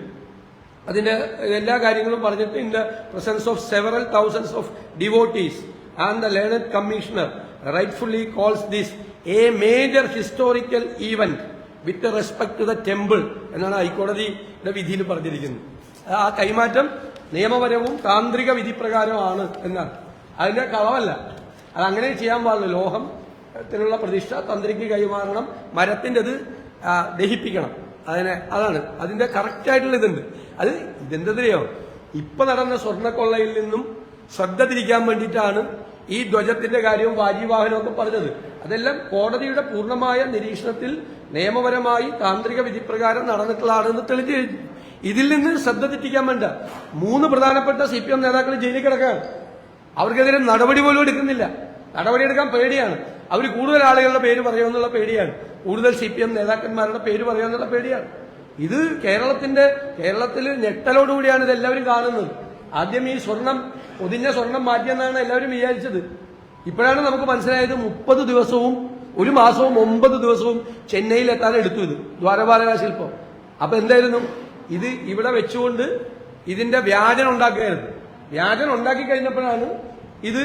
അതിന്റെ എല്ലാ കാര്യങ്ങളും പറഞ്ഞിട്ട് in the presence of several thousands of devotees and the learned commissioner rightfully calls this a major historical event with respect to the temple എന്നാണ് ഹൈക്കോടതിയുടെ വിധിയിൽ പറഞ്ഞിരിക്കുന്നത്. ആ കൈമാറ്റം നിയമപരവും താന്ത്രിക വിധിപ്രകാരമാണ് എന്നാണ്. അതിന്റെ കളവല്ല. അത് അങ്ങനെ ചെയ്യാൻ പാടില്ല. ലോഹത്തിനുള്ള പ്രതിഷ്ഠ തന്ത്രിക്ക് കൈമാറണം, മരത്തിൻ്റെത് ദഹിപ്പിക്കണം. അതാണ് അതിന്റെ കറക്റ്റായിട്ടുള്ള ഇതുണ്ട്. അത് ഇതെന്തറിയോ, ഇപ്പൊ നടന്ന സ്വർണ്ണക്കൊള്ളയിൽ നിന്നും ശ്രദ്ധ തിരിക്കാൻ വേണ്ടിയിട്ടാണ് ഈ ധ്വജത്തിന്റെ കാര്യവും വാജിവാഹനവും ഒക്കെ പറഞ്ഞത്. അതെല്ലാം കോടതിയുടെ പൂർണ്ണമായ നിരീക്ഷണത്തിൽ നിയമപരമായി താന്ത്രിക വിധിപ്രകാരം നടന്നിട്ടുള്ളതാണെന്ന് തെളിഞ്ഞു കഴിഞ്ഞു. ഇതിൽ നിന്ന് ശ്രദ്ധ തെറ്റിക്കാൻ വേണ്ട 3 പ്രധാനപ്പെട്ട CPM നേതാക്കൾ ജയിലിൽ കിടക്കുകയാണ്. അവർക്കെതിരെ നടപടി പോലും എടുക്കുന്നില്ല. നടപടിയെടുക്കാൻ പേടിയാണ്. അവർ കൂടുതൽ ആളുകളുടെ പേര് പറയുമെന്നുള്ള പേടിയാണ്. കൂടുതൽ CPM നേതാക്കന്മാരുടെ പേര് പറയുമെന്നുള്ള പേടിയാണ്. ഇത് കേരളത്തിൽ ഞെട്ടലോടുകൂടിയാണ് ഇതെല്ലാവരും കാണുന്നത്. ആദ്യം ഈ പൊതിഞ്ഞ സ്വർണം മാറ്റിയെന്നാണ് എല്ലാവരും വിചാരിച്ചത്. ഇപ്പോഴാണ് നമുക്ക് മനസ്സിലായത് 30 ദിവസവും 1 മാസവും 9 ദിവസവും ചെന്നൈയിൽ എത്താൻ എടുത്തു ഇത് ദ്വാരപാലക ശില്പം. അപ്പൊ എന്തായിരുന്നു ഇത്? ഇവിടെ വെച്ചുകൊണ്ട് ഇതിന്റെ വ്യാജനം ഉണ്ടാക്കുകയായിരുന്നു. വ്യാജനം ഉണ്ടാക്കി കഴിഞ്ഞപ്പോഴാണ് ഇത്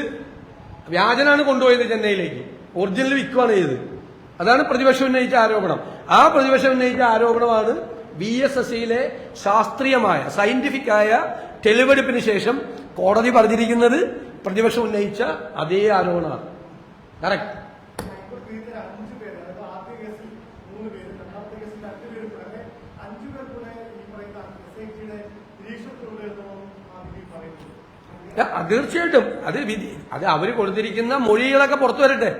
വ്യാജനാണ് കൊണ്ടുപോയത് ചെന്നൈയിലേക്ക്, ഒറിജിനൽ വിൽക്കുകയാണ് ചെയ്തത്. അതാണ് പ്രതിപക്ഷം ഉന്നയിച്ച ആരോപണം. ആ പ്രതിപക്ഷം ഉന്നയിച്ച ആരോപണമാണ് VSSCയിലെ ശാസ്ത്രീയമായ സയന്റിഫിക്കായ തെളിവെടുപ്പിന് ശേഷം കോടതി പറഞ്ഞിരിക്കുന്നത് പ്രതിപക്ഷം ഉന്നയിച്ച അതേ ആരോപണമാണ്. കറക്റ്റ്. തീർച്ചയായിട്ടും അത് അവര് കൊടുത്തിരിക്കുന്ന മൊഴികളൊക്കെ പുറത്തു വരട്ടെ.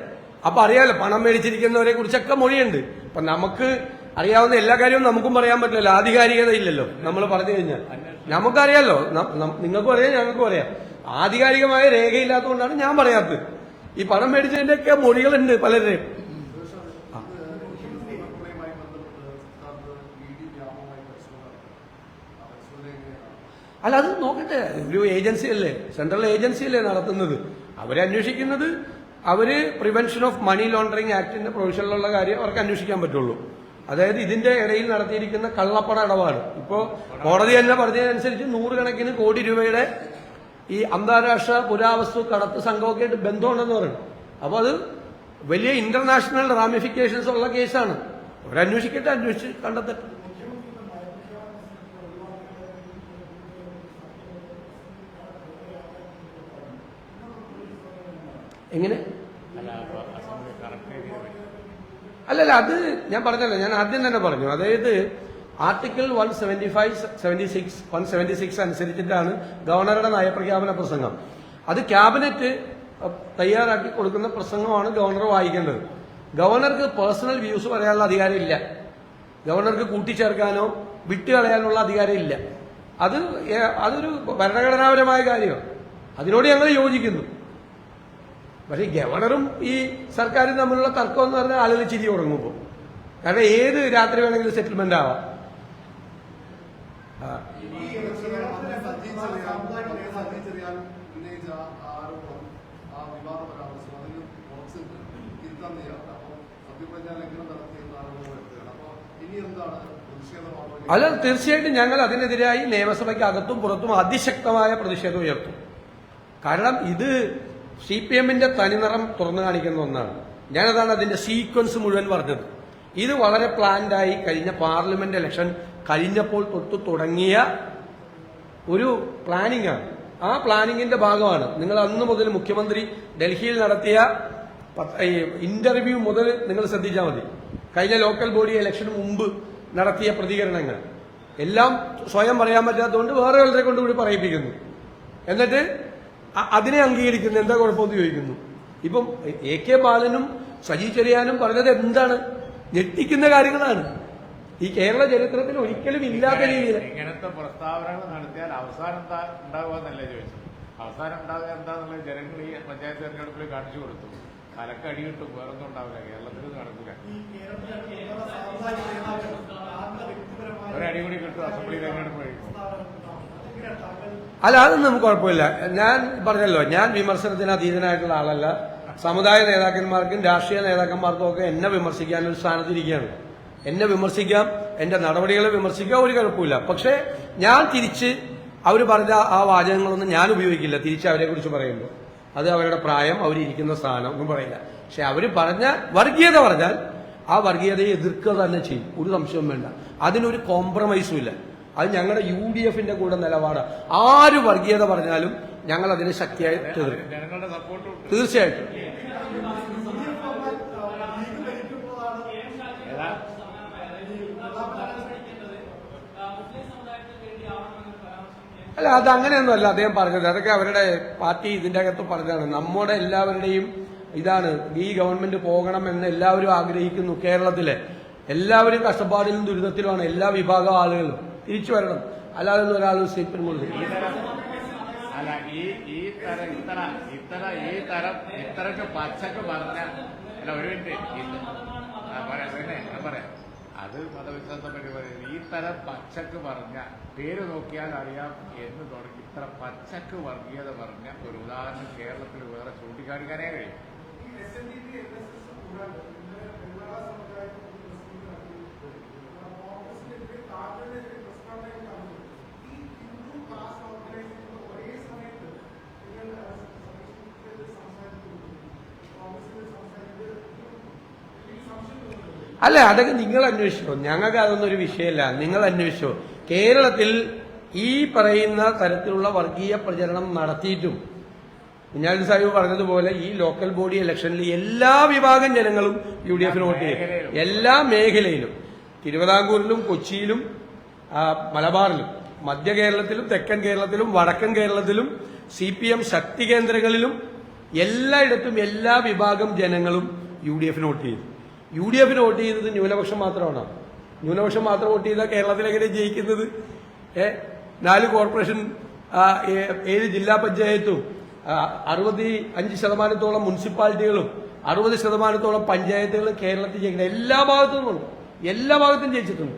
അപ്പൊ അറിയാലോ, പണം മേടിച്ചിരിക്കുന്നവരെ കുറിച്ചൊക്കെ മൊഴിയുണ്ട്. അപ്പൊ നമുക്ക് അറിയാവുന്ന എല്ലാ കാര്യവും നമുക്കും പറയാൻ പറ്റില്ലല്ലോ. ആധികാരികത ഇല്ലല്ലോ. നമ്മൾ പറഞ്ഞു കഴിഞ്ഞാൽ നമുക്കറിയാലോ, നിങ്ങൾക്കും അറിയാം, ഞങ്ങൾക്കും അറിയാം. ആധികാരികമായ രേഖയില്ലാത്തതുകൊണ്ടാണ് ഞാൻ പറയാത്തത്. ഈ പണം മേടിച്ചതിന്റെയൊക്കെ മൊഴികളുണ്ട് പലരുടെയും. അല്ല, അത് നോക്കട്ടെ. ഒരു ഏജൻസിയല്ലേ, സെൻട്രൽ ഏജൻസിയല്ലേ നടത്തുന്നത്. അവരന്വേഷിക്കുന്നത് പ്രിവെൻഷൻ ഓഫ് മണി ലോണ്ടറിംഗ് ആക്ടിന്റെ പ്രൊവിഷനിലുള്ള കാര്യം അവർക്ക് അന്വേഷിക്കാൻ പറ്റുള്ളൂ. അതായത് ഇതിന്റെ ഇടയിൽ നടത്തിയിരിക്കുന്ന കള്ളപ്പണ ഇടപാട്. ഇപ്പോ കോടതി തന്നെ പറഞ്ഞതനുസരിച്ച് 100 കണക്കിന് കോടി രൂപയുടെ ഈ അന്താരാഷ്ട്ര പുരാവസ്തു കടത്ത് സംഘമൊക്കെ ആയിട്ട് ബന്ധമുണ്ടെന്ന് പറയുന്നു. അപ്പൊ അത് വലിയ ഇന്റർനാഷണൽ റാമിഫിക്കേഷൻസ് ഉള്ള കേസാണ്. അവരന്വേഷിക്കട്ടെ, അന്വേഷിച്ച് കണ്ടെത്തട്ടെ. എങ്ങനെ? അല്ലല്ല, അത് ഞാൻ പറഞ്ഞല്ലോ, ഞാൻ ആദ്യം തന്നെ പറഞ്ഞു. അതായത് ആർട്ടിക്കിൾ 176 അനുസരിച്ചിട്ടാണ് ഗവർണറുടെ നയപ്രഖ്യാപന പ്രസംഗം. അത് ക്യാബിനറ്റ് തയ്യാറാക്കി കൊടുക്കുന്ന പ്രസംഗമാണ് ഗവർണർ വായിക്കേണ്ടത്. ഗവർണർക്ക് പേഴ്സണൽ വ്യൂസ് പറയാനുള്ള അധികാരമില്ല. ഗവർണർക്ക് കൂട്ടിച്ചേർക്കാനോ വിട്ടുകളയാനുള്ള അധികാരമില്ല. അതൊരു ഭരണഘടനാപരമായ കാര്യമാണ്. അതിനോട് ഞങ്ങൾ യോജിക്കുന്നു. പക്ഷേ ഗവർണറും ഈ സർക്കാരും തമ്മിലുള്ള തർക്കം എന്ന് പറഞ്ഞാൽ ആളുകൾ ചിരി തുടങ്ങുമ്പോൾ. കാരണം ഏത് രാത്രി വേണമെങ്കിലും സെറ്റിൽമെന്റ് ആവാം. അല്ല, തീർച്ചയായിട്ടും ഞങ്ങൾ അതിനെതിരായി നിയമസഭയ്ക്ക് അകത്തും പുറത്തും അതിശക്തമായ പ്രതിഷേധം ഉയർത്തും. കാരണം ഇത് CPMന്റെ തനിനിറം തുറന്നു കാണിക്കുന്ന ഒന്നാണ്. ഞാനതാണ് അതിന്റെ സീക്വൻസ് മുഴുവൻ പറഞ്ഞത്. ഇത് വളരെ പ്ലാൻഡായി കഴിഞ്ഞ പാർലമെന്റ് ഇലക്ഷൻ കഴിഞ്ഞപ്പോൾ തൊട്ട് തുടങ്ങിയ ഒരു പ്ലാനിംഗ് ആണ്. ആ പ്ലാനിങ്ങിന്റെ ഭാഗമാണ്. നിങ്ങൾ അന്ന് മുതൽ മുഖ്യമന്ത്രി ഡൽഹിയിൽ നടത്തിയ ഇന്റർവ്യൂ മുതൽ നിങ്ങൾ ശ്രദ്ധിച്ചാൽ മതി. കഴിഞ്ഞ ലോക്കൽ ബോഡി ഇലക്ഷന് മുമ്പ് നടത്തിയ പ്രതികരണങ്ങൾ എല്ലാം സ്വയം പറയാൻ പറ്റാത്തതുകൊണ്ട് വേറെ ആളുകളെ കൊണ്ടുകൂടി പറയിപ്പിക്കുന്നു. എന്നിട്ട് അതിനെ അംഗീകരിക്കുന്നു. എന്താ കുഴപ്പമെന്ന് ചോദിക്കുന്നു. ഇപ്പം AK ബാലനും സജി ചെറിയാനും പറഞ്ഞത് എന്താണ്? ഞെട്ടിക്കുന്ന കാര്യങ്ങളാണ്. ഈ കേരള ചരിത്രത്തിൽ ഒരിക്കലും ഇല്ലാത്ത രീതിയിൽ ഇങ്ങനത്തെ പ്രസ്താവനകൾ നടത്തിയാൽ അവസാനം എന്താ ഉണ്ടാവുകയെന്നല്ലേ ചോദിച്ചത്. അവസാനം ഉണ്ടാവുക എന്താന്നുള്ളത് ജനങ്ങൾ ഈ പഞ്ചായത്ത് തെരഞ്ഞെടുപ്പിൽ കാണിച്ചു കൊടുത്തു. തലക്കടി കിട്ടും, വേറൊന്നും ഉണ്ടാവില്ല. കേരളത്തിൽ നടക്കില്ല. ഒരടി കൂടി കിട്ടും അസംബ്ലി തെരഞ്ഞെടുപ്പ് കഴിക്കും. അല്ല, അതൊന്നും നമുക്ക് കുഴപ്പമില്ല. ഞാൻ പറഞ്ഞല്ലോ, ഞാൻ വിമർശനത്തിന് അതീതനായിട്ടുള്ള ആളല്ല. സമുദായ നേതാക്കന്മാർക്കും രാഷ്ട്രീയ നേതാക്കന്മാർക്കും ഒക്കെ എന്നെ വിമർശിക്കാൻ ഒരു സ്ഥാനത്തിരിക്കുകയാണ്. എന്നെ വിമർശിക്കാം, എന്റെ നടപടികളെ വിമർശിക്കാം, ഒരു കുഴപ്പമില്ല. പക്ഷേ ഞാൻ തിരിച്ച് അവർ പറഞ്ഞ ആ വാചകങ്ങളൊന്നും ഞാൻ ഉപയോഗിക്കില്ല. തിരിച്ച് അവരെ കുറിച്ച് പറയുമ്പോൾ അത് അവരുടെ പ്രായം, അവരിയ്ക്കുന്ന സ്ഥാനം ഒന്നും പറയില്ല. പക്ഷെ അവർ പറഞ്ഞ വർഗീയത പറഞ്ഞാൽ ആ വർഗീയതയെ എതിർക്കുക തന്നെ ചെയ്യും, ഒരു സംശയവും വേണ്ട. അതിനൊരു കോംപ്രമൈസും ഇല്ല. അത് ഞങ്ങളുടെ UDFന്റെ കൂടെ നിലപാടാണ്. ആര് വർഗീയത പറഞ്ഞാലും ഞങ്ങൾ അതിനെ ശക്തിയായി എതിർക്കും, ജനങ്ങളുടെ സപ്പോർട്ടും തീർച്ചയായിട്ടും. അല്ല, അത് അങ്ങനെയൊന്നുമല്ല അദ്ദേഹം പറഞ്ഞത്. അതൊക്കെ അവരുടെ പാർട്ടി ഇതിന്റെ അകത്ത് പറഞ്ഞതാണ്. നമ്മുടെ എല്ലാവരുടെയും ഇതാണ് ഈ ഗവൺമെന്റ് പോകണം എന്ന് എല്ലാവരും ആഗ്രഹിക്കുന്നു. കേരളത്തിലെ എല്ലാവരും കഷ്ടപ്പാടിലും ദുരിതത്തിലുമാണ്, എല്ലാ വിഭാഗം ആളുകളും തിരിച്ചു വരണം. അല്ലാതെ ഒരാൾ സ്റ്റേറ്റ്മെന്റ് കൊടുക്കും. അല്ല, ഇത്രക്ക് പച്ചക്ക് പറഞ്ഞ അല്ല, ഒരു മിനിറ്റ് പറയാം. അത് മതവിശ്വാസം പറ്റി പറയുന്നത്. ഈ തരം പച്ചക്ക് പറഞ്ഞ പേര് നോക്കിയാൽ അറിയാം എന്ന് തുടങ്ങി ഇത്ര പച്ചക്ക് വർഗീയത പറഞ്ഞ ഒരു ഉദാഹരണം കേരളത്തിൽ വേറെ ചൂണ്ടിക്കാണിക്കാനേ കഴിയും. അല്ല, അതൊക്കെ നിങ്ങൾ അന്വേഷിച്ചോ, ഞങ്ങൾക്ക് അതൊന്നും ഒരു വിഷയമല്ല. നിങ്ങൾ അന്വേഷിച്ചോ. കേരളത്തിൽ ഈ പറയുന്ന തരത്തിലുള്ള വർഗീയ പ്രചരണം നടത്തിയിട്ടും കുഞ്ഞാലി സാഹിബ് പറഞ്ഞതുപോലെ ഈ ലോക്കൽ ബോഡി ഇലക്ഷനിൽ എല്ലാ വിഭാഗം ജനങ്ങളും UDFന് വോട്ട് ചെയ്യും. എല്ലാ മേഖലയിലും, തിരുവിതാംകൂറിലും കൊച്ചിയിലും മലബാറിലും മധ്യ കേരളത്തിലും തെക്കൻ കേരളത്തിലും വടക്കൻ കേരളത്തിലും CPM ശക്തി കേന്ദ്രങ്ങളിലും എല്ലായിടത്തും എല്ലാ വിഭാഗം ജനങ്ങളും UDFന് വോട്ട് ചെയ്തു. UDFന് വോട്ട് ചെയ്തത് ന്യൂനപക്ഷം മാത്രമാണ്. ന്യൂനപക്ഷം മാത്രം വോട്ട് ചെയ്താൽ കേരളത്തിലെങ്ങനെ ജയിക്കുന്നത്? 4 കോർപ്പറേഷൻ, 7 ജില്ലാ പഞ്ചായത്തും 65% മുനിസിപ്പാലിറ്റികളും 60% പഞ്ചായത്തുകളും കേരളത്തിൽ ജയിക്കുന്നത് എല്ലാ ഭാഗത്തും ജയിച്ചിട്ടുണ്ട്.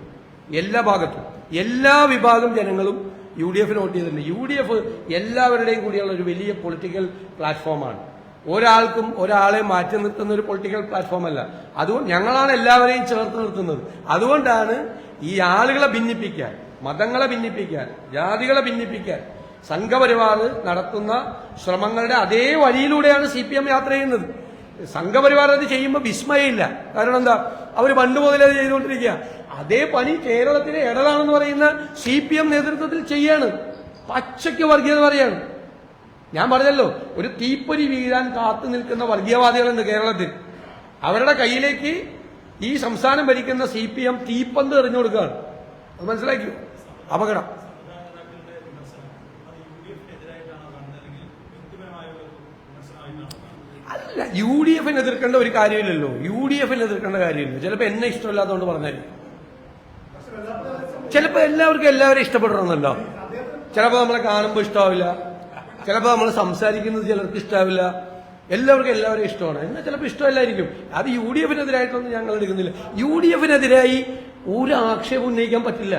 എല്ലാ ഭാഗത്തും എല്ലാ വിഭാഗം ജനങ്ങളും UDFന് വോട്ട് ചെയ്തിട്ടുണ്ട്. UDF എല്ലാവരുടെയും കൂടിയുള്ള ഒരു വലിയ പൊളിറ്റിക്കൽ പ്ലാറ്റ്ഫോമാണ്. ഒരാൾക്കും ഒരാളെ മാറ്റി നിർത്തുന്ന ഒരു പൊളിറ്റിക്കൽ പ്ലാറ്റ്ഫോം അല്ല. അതുകൊണ്ട് ഞങ്ങളാണ് എല്ലാവരെയും ചേർത്ത് നിർത്തുന്നത്. അതുകൊണ്ടാണ് ഈ ആളുകളെ ഭിന്നിപ്പിക്കാൻ, മതങ്ങളെ ഭിന്നിപ്പിക്കാൻ, ജാതികളെ ഭിന്നിപ്പിക്കാൻ സംഘപരിവാർ നടത്തുന്ന ശ്രമങ്ങളുടെ അതേ വഴിയിലൂടെയാണ് CPM യാത്ര ചെയ്യുന്നത്. സംഘപരിവാർ അത് ചെയ്യുമ്പോൾ വിസ്മയമില്ല. കാരണം എന്താ, അവർ പണ്ട് മുതലേ ചെയ്തുകൊണ്ടിരിക്കുക. അതേ പണി കേരളത്തിലെ ഇടതാണെന്ന് പറയുന്ന CPM നേതൃത്വത്തിൽ ചെയ്യാണ്. പച്ചയ്ക്ക് വർഗീയത പറയാണ്. ഞാൻ പറഞ്ഞല്ലോ, ഒരു തീപ്പൊരി വീഴാൻ കാത്തു നിൽക്കുന്ന വർഗീയവാദികളുണ്ട് കേരളത്തിൽ. അവരുടെ കയ്യിലേക്ക് ഈ സംസ്ഥാനം ഭരിക്കുന്ന CPM തീപ്പന്ത് എറിഞ്ഞു കൊടുക്കുകയാണ്. അത് മനസ്സിലാക്കിയോ? അപകടം. അല്ല, UDFന് എതിർക്കേണ്ട ഒരു കാര്യമില്ലല്ലോ. UDFന് എതിർക്കേണ്ട കാര്യമില്ല. ചിലപ്പോൾ എന്നെ ഇഷ്ടമില്ലാത്തതുകൊണ്ട് പറഞ്ഞാലും, ചിലപ്പോൾ എല്ലാവരും ഇഷ്ടപ്പെടണമെന്നല്ലോ. ചിലപ്പോൾ നമ്മളെ കാണുമ്പോൾ ഇഷ്ടമാവില്ല, ചിലപ്പോൾ നമ്മൾ സംസാരിക്കുന്നത് ചിലർക്ക് ഇഷ്ടാവില്ല. എല്ലാവരും ഇഷ്ടമാണ്. എന്നാൽ ചിലപ്പോൾ ഇഷ്ടമല്ലായിരിക്കും. അത് UDFനെതിരായിട്ടൊന്നും ഞങ്ങൾ എടുക്കുന്നില്ല. UDFനെതിരായി ഒരു ആക്ഷേപം ഉന്നയിക്കാൻ പറ്റില്ല.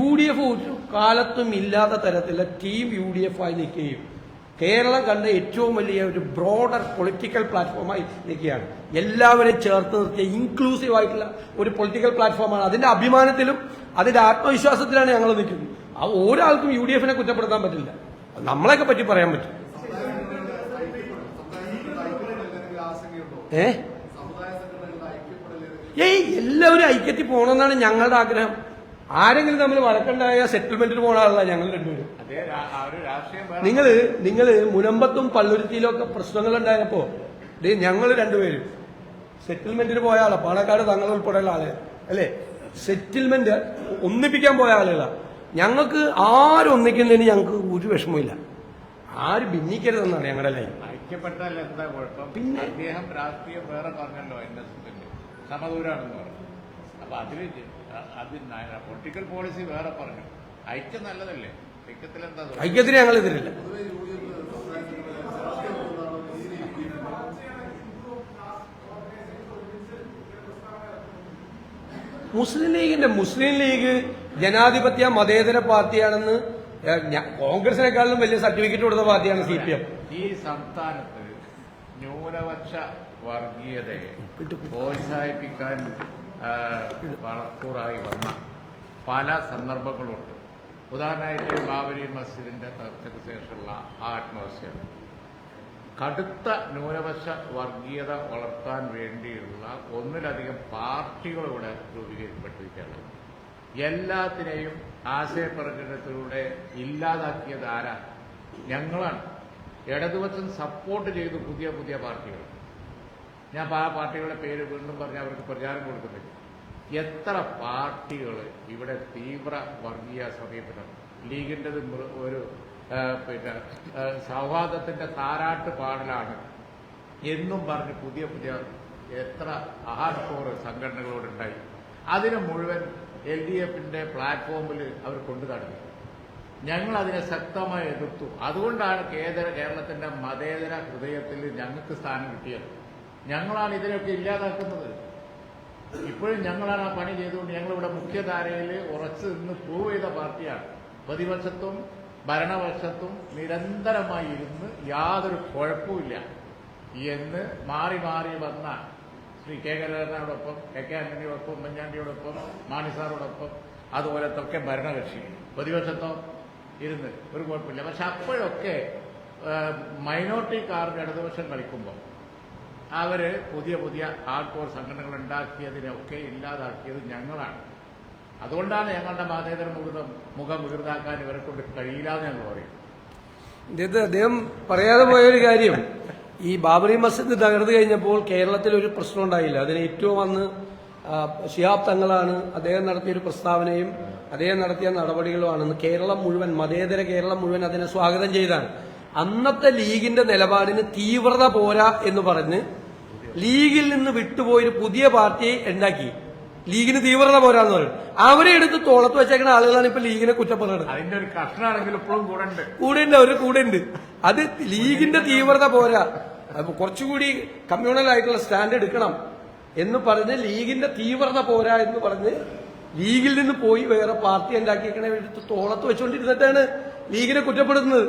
UDF ഒരു കാലത്തും ഇല്ലാത്ത തരത്തിലുള്ള ടീം UDF ആയി നിൽക്കുകയും കേരളം കണ്ട ഏറ്റവും വലിയ ഒരു ബ്രോഡർ പൊളിറ്റിക്കൽ പ്ലാറ്റ്ഫോമായി നിൽക്കുകയാണ്. എല്ലാവരെയും ചേർത്ത് നിർത്തിയ ഇൻക്ലൂസീവ് ആയിട്ടുള്ള ഒരു പൊളിറ്റിക്കൽ പ്ലാറ്റ്ഫോമാണ്. അതിന്റെ അഭിമാനത്തിലും അതിന്റെ ആത്മവിശ്വാസത്തിലാണ് ഞങ്ങൾ നിൽക്കുന്നത്. ആ ഒരാൾക്കും UDFനെ കുറ്റപ്പെടുത്താൻ പറ്റില്ല. നമ്മളെയൊക്കെ പറ്റി പറയാൻ പറ്റും. എല്ലാവരും ഐക്യത്തിൽ പോകണമെന്നാണ് ഞങ്ങളുടെ ആഗ്രഹം. ആരെങ്കിലും തമ്മിൽ വഴക്കുണ്ടായ സെറ്റിൽമെന്റിന് പോകണ ആളല്ല ഞങ്ങൾ രണ്ടുപേരും. നിങ്ങള് മുനമ്പത്തും പള്ളുരുത്തിയിലും ഒക്കെ പ്രശ്നങ്ങൾ ഉണ്ടായപ്പോ ഞങ്ങൾ രണ്ടുപേരും സെറ്റിൽമെന്റിന് പോയ ആളാ. പാണക്കാട് തങ്ങൾ ഉൾപ്പെടെയുള്ള ആളെ അല്ലെ, സെറ്റിൽമെന്റ് ഒന്നിപ്പിക്കാൻ പോയ ആളുകളാണ്. ഞങ്ങൾക്ക് ആരൊന്നിക്കുന്നതിന് ഞങ്ങൾക്ക് ഒരു വിഷമമില്ല. ആര് ഭിന്നിക്കരുതെന്നാണ് ഞങ്ങളുടെ ലൈൻ. ഐക്യപ്പെട്ടാൽ എന്താ കുഴപ്പം? പിന്നെ അദ്ദേഹം രാഷ്ട്രീയം വേറെ പറഞ്ഞല്ലോ, സമദൂരാണെന്ന് പറഞ്ഞു. അപ്പൊ അത് പൊളിറ്റിക്കൽ പോളിസി വേറെ പറഞ്ഞു. ഐക്യം നല്ലതല്ലേ? ഐക്യത്തിലെന്താ? ഐക്യത്തിന് ഞങ്ങൾ എതിരില്ല. മുസ്ലിം ലീഗ് ജനാധിപത്യ മതേതര പാർട്ടിയാണെന്ന് കോൺഗ്രസിനെക്കാളും വലിയ സർട്ടിഫിക്കറ്റ് കൊടുത്ത പാർട്ടിയാണ് CPM. ഈ സംസ്ഥാനത്ത് ന്യൂനപക്ഷ വർഗീയതയെ പ്രോത്സാഹിപ്പിക്കാൻ വളക്കൂറായി വന്ന പല സന്ദർഭങ്ങളുണ്ട്. ഉദാഹരണമായിട്ട് ബാബരി മസ്ജിദിന്റെ തർക്കത്തിന് ശേഷമുള്ള ആ അറ്റ്മോസ്ഫിയർ കടുത്ത ന്യൂനപക്ഷ വർഗീയത വളർത്താൻ വേണ്ടിയുള്ള ഒന്നിലധികം പാർട്ടികളിവിടെ രൂപീകരിക്കപ്പെട്ടിരിക്കുകയാണ്. എല്ലാത്തിനെയും ആശയപ്രകടനത്തിലൂടെ ഇല്ലാതാക്കിയത് ആരാ? ഞങ്ങളാണ്. ഇടതുപക്ഷം സപ്പോർട്ട് ചെയ്തു പുതിയ പുതിയ പാർട്ടികൾ. ഞാൻ ആ പാർട്ടികളുടെ പേര് വീണ്ടും പറഞ്ഞ് അവർക്ക് പ്രചാരം കൊടുക്കുന്നില്ല. എത്ര പാർട്ടികൾ ഇവിടെ തീവ്ര വർഗീയ സമീപനം, ലീഗിൻ്റെത് ഒരു സൗഹാർദ്ദത്തിന്റെ താരാട്ട് പാടലാണ് എന്നും പറഞ്ഞ് പുതിയ പുതിയ എത്ര ഹാർഡ്കോർ സംഘടനകളോടുണ്ടായി. അതിനെ മുഴുവൻ LDFന്റെ പ്ലാറ്റ്ഫോമിൽ അവർ കൊണ്ടു നടന്നു. ഞങ്ങൾ അതിനെ ശക്തമായി എതിർത്തു. അതുകൊണ്ടാണ് കേരളത്തിന്റെ മതേതര ഹൃദയത്തിൽ ഞങ്ങൾക്ക് സ്ഥാനം കിട്ടിയത്. ഞങ്ങളാണ് ഇതിനൊക്കെ ഇല്ലാതാക്കുന്നത്. ഇപ്പോഴും ഞങ്ങളാണ് ആ പണി ചെയ്തുകൊണ്ട് ഞങ്ങളിവിടെ മുഖ്യധാരയിൽ ഉറച്ചു നിന്ന് പ്രൂവ് ചെയ്ത പാർട്ടിയാണ്. പ്രതിപക്ഷത്തും ഭരണപക്ഷത്തും നിരന്തരമായി ഇരുന്ന് യാതൊരു കുഴപ്പമില്ല എന്ന് മാറി മാറി വന്ന ശ്രീ കെ കരുണാകരനോടൊപ്പം, AK ആന്റണിയോടൊപ്പം, ഉമ്മൻചാണ്ടിയോടൊപ്പം, മാണിസാറോടൊപ്പം, അതുപോലത്തൊക്കെ ഭരണകക്ഷി, പ്രതിപക്ഷത്തോ ഇരുന്ന് ഒരു കുഴപ്പമില്ല. പക്ഷെ അപ്പോഴൊക്കെ മൈനോറിറ്റി കാർഡ് ഇടതുപക്ഷം കളിക്കുമ്പോൾ അവര് പുതിയ പുതിയ ഹാർഡ്കോർ സംഘടനകൾ ഉണ്ടാക്കിയതിനൊക്കെ ഇല്ലാതാക്കിയത് ഞങ്ങളാണ്. അതുകൊണ്ടാണ് ഞങ്ങളുടെ മതേതര മുഖം വികൃതാക്കാൻ ഇവരെ കൊണ്ട് കഴിയില്ലാന്ന് ഞങ്ങൾ പറയും. അദ്ദേഹം പറയാതെ പോയൊരു കാര്യം, ഈ ബാബറി മസ്ജിദ് തകർന്നു കഴിഞ്ഞപ്പോൾ കേരളത്തിൽ ഒരു പ്രശ്നം ഉണ്ടായില്ല. അതിന് ഏറ്റവും അന്ന് ശിഹാബ് തങ്ങളാണ് അദ്ദേഹം നടത്തിയൊരു പ്രസ്താവനയും അദ്ദേഹം നടത്തിയ നടപടികളുമാണെന്ന് കേരളം മുഴുവൻ, മതേതര കേരളം മുഴുവൻ അതിനെ സ്വാഗതം ചെയ്താണ്. അന്നത്തെ ലീഗിന്റെ നിലപാടിന് തീവ്രത പോരാ എന്ന് പറഞ്ഞ് ലീഗിൽ നിന്ന് വിട്ടുപോയൊരു പുതിയ പാർട്ടിയെ ഉണ്ടാക്കി. ലീഗിന് തീവ്രത പോരാന്ന് പറയും. അവരെ എടുത്ത് തോളത്ത് വെച്ചേക്കുന്ന ആളുകളാണ് ഇപ്പൊ ലീഗിനെ കുറ്റപ്പെടുന്നത്. അതിന്റെ ഒരു കഷ്ണമാണെങ്കിലും ഇപ്പോഴും കൂടെ ഉണ്ട്. അത് ലീഗിന്റെ തീവ്രത പോരാ, കുറച്ചുകൂടി കമ്മ്യൂണൽ ആയിട്ടുള്ള സ്റ്റാൻഡ് എടുക്കണം എന്ന് പറഞ്ഞ് ലീഗിന്റെ തീവ്രത പോരാ എന്ന് പറഞ്ഞ് ലീഗിൽ നിന്ന് പോയി വേറെ പാർട്ടി ഉണ്ടാക്കിയേക്കണ എടുത്ത് തോളത്ത് വെച്ചുകൊണ്ടിരുന്നിട്ടാണ് ലീഗിനെ കുറ്റപ്പെടുത്തുന്നത്.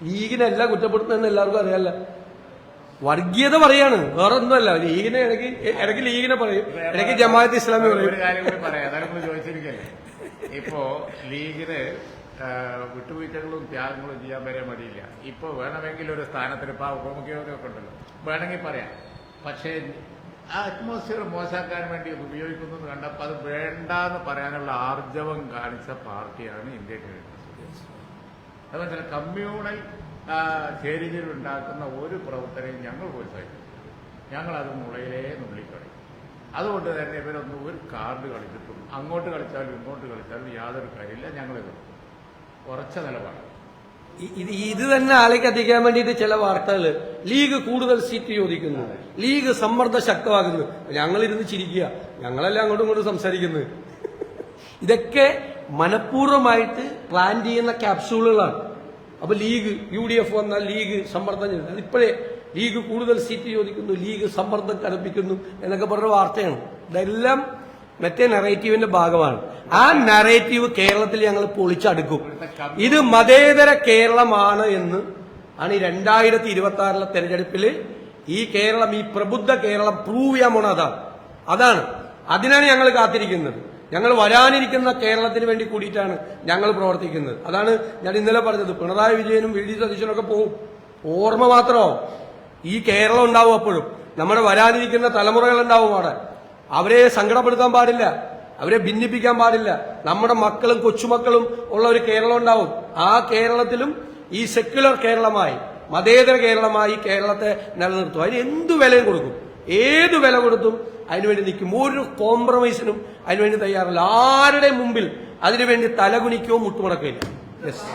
ലീഗിനല്ല കുറ്റപ്പെടുത്തുന്നതെന്ന് എല്ലാവർക്കും അറിയാല്ല. വർഗീയത പറയാണ്, വേറെ ഒന്നുമല്ല. ലീഗിനെ ഇടയ്ക്ക് ലീഗിനെ പറയും, ഇടയ്ക്ക് ജമാഅത്ത് ഇസ്ലാമി പറയും. ഒരു കാര്യം കൂടി പറയാം, അതാണ് ചോദിച്ചിരിക്കല്ലേ. ഇപ്പോ ലീഗിന് വിട്ടുവീഴ്ചകളും ത്യാഗങ്ങളും ചെയ്യാൻ വരെ മടിയില്ല. ഇപ്പൊ വേണമെങ്കിൽ ഒരു സ്ഥാനത്തിന് ഇപ്പൊ ഉപമുഖ്യമന്ത്രിയൊക്കെ ഉണ്ടല്ലോ, വേണമെങ്കിൽ പറയാം. പക്ഷേ ആ അറ്റ്മോസ്ഫിയർ മോശമാക്കാൻ വേണ്ടി അത് ഉപയോഗിക്കുന്നു എന്ന് കണ്ടപ്പോൾ അത് വേണ്ടാന്ന് പറയാനുള്ള ആർജവം കാണിച്ച പാർട്ടിയാണ് ഇന്ത്യൻ കോൺഗ്രസ്. അതുപോലെ കമ്മ്യൂണൽ ചേരിതിരിവുണ്ടാക്കുന്ന ഒരു പ്രവർത്തനയും ഞങ്ങൾ പ്രോത്സാഹിക്കും. ഞങ്ങളത് മുളയിലേ നുള്ളിക്കളയും. അതുകൊണ്ട് തന്നെ ഇവരൊന്നും ഒരു കാർഡ് കളിച്ചിട്ടും അങ്ങോട്ട് കളിച്ചാലും ഇങ്ങോട്ട് കളിച്ചാലും യാതൊരു കാര്യമില്ല. ഞങ്ങളിത് ഉറച്ച നിലപാട്. ഇത് തന്നെ ആളേക്ക് എത്തിക്കാൻ വേണ്ടിയിട്ട് ചില വാർത്തകൾ, ലീഗ് കൂടുതൽ സീറ്റ് ചോദിക്കുന്നു, ലീഗ് സമ്മർദ്ദം ശക്തമാക്കുന്നു. ഞങ്ങളിരുന്ന് ചിരിക്കുക, ഞങ്ങളെല്ലാം അങ്ങോട്ടും ഇങ്ങോട്ടും സംസാരിക്കുന്നത്. ഇതൊക്കെ മനഃപൂർവ്വമായിട്ട് പ്ലാൻ ചെയ്യുന്ന ക്യാപ്സ്യൂളുകളാണ്. അപ്പൊ ലീഗ് UDF വന്നാൽ ലീഗ് സമ്മർദ്ദം ചെയ്യുന്നു. അതിപ്പോഴേ ലീഗ് കൂടുതൽ സീറ്റ് ചോദിക്കുന്നു, ലീഗ് സമ്മർദ്ദം കടുപ്പിക്കുന്നു എന്നൊക്കെ പറഞ്ഞ വാർത്തയാണ്. ഇതെല്ലാം മറ്റേ നറേറ്റീവിന്റെ ഭാഗമാണ്. ആ നറേറ്റീവ് കേരളത്തിൽ ഞങ്ങൾ പൊളിച്ചടുക്കും. ഇത് മതേതര കേരളമാണ് എന്ന് ആണ് ഈ 2026 തെരഞ്ഞെടുപ്പിൽ ഈ കേരളം, ഈ പ്രബുദ്ധ കേരളം പ്രൂവ് ചെയ്യാൻ പോണ അതാണ്. അതിനാണ് ഞങ്ങൾ കാത്തിരിക്കുന്നത്. ഞങ്ങൾ വരാനിരിക്കുന്ന കേരളത്തിന് വേണ്ടി കൂടിയിട്ടാണ് ഞങ്ങൾ പ്രവർത്തിക്കുന്നത്. അതാണ് ഞാൻ ഇന്നലെ പറഞ്ഞത്. പിണറായി വിജയനും VD സതീശനൊക്കെ പോവും, ഓർമ്മ മാത്രമാവും. ഈ കേരളം ഉണ്ടാവും. അപ്പോഴും നമ്മുടെ വരാനിരിക്കുന്ന തലമുറകളുണ്ടാവും അവിടെ. അവരെ സങ്കടപ്പെടുത്താൻ പാടില്ല, അവരെ ഭിന്നിപ്പിക്കാൻ പാടില്ല. നമ്മുടെ മക്കളും കൊച്ചുമക്കളും ഉള്ള ഒരു കേരളം ഉണ്ടാവും. ആ കേരളത്തിലും ഈ സെക്യുലർ കേരളമായി, മതേതര കേരളമായി കേരളത്തെ നിലനിർത്തും. അതിന് എന്തു വിലയും കൊടുക്കും, ഏതു വില കൊടുത്തും അതിനുവേണ്ടി നിൽക്കും. ഒരു കോംപ്രമൈസിനും അതിനുവേണ്ടി തയ്യാറല്ല. ആരുടെ മുമ്പിൽ അതിനുവേണ്ടി തലകുനിക്കോ മുട്ടുമടക്കില്ല. യെസ്.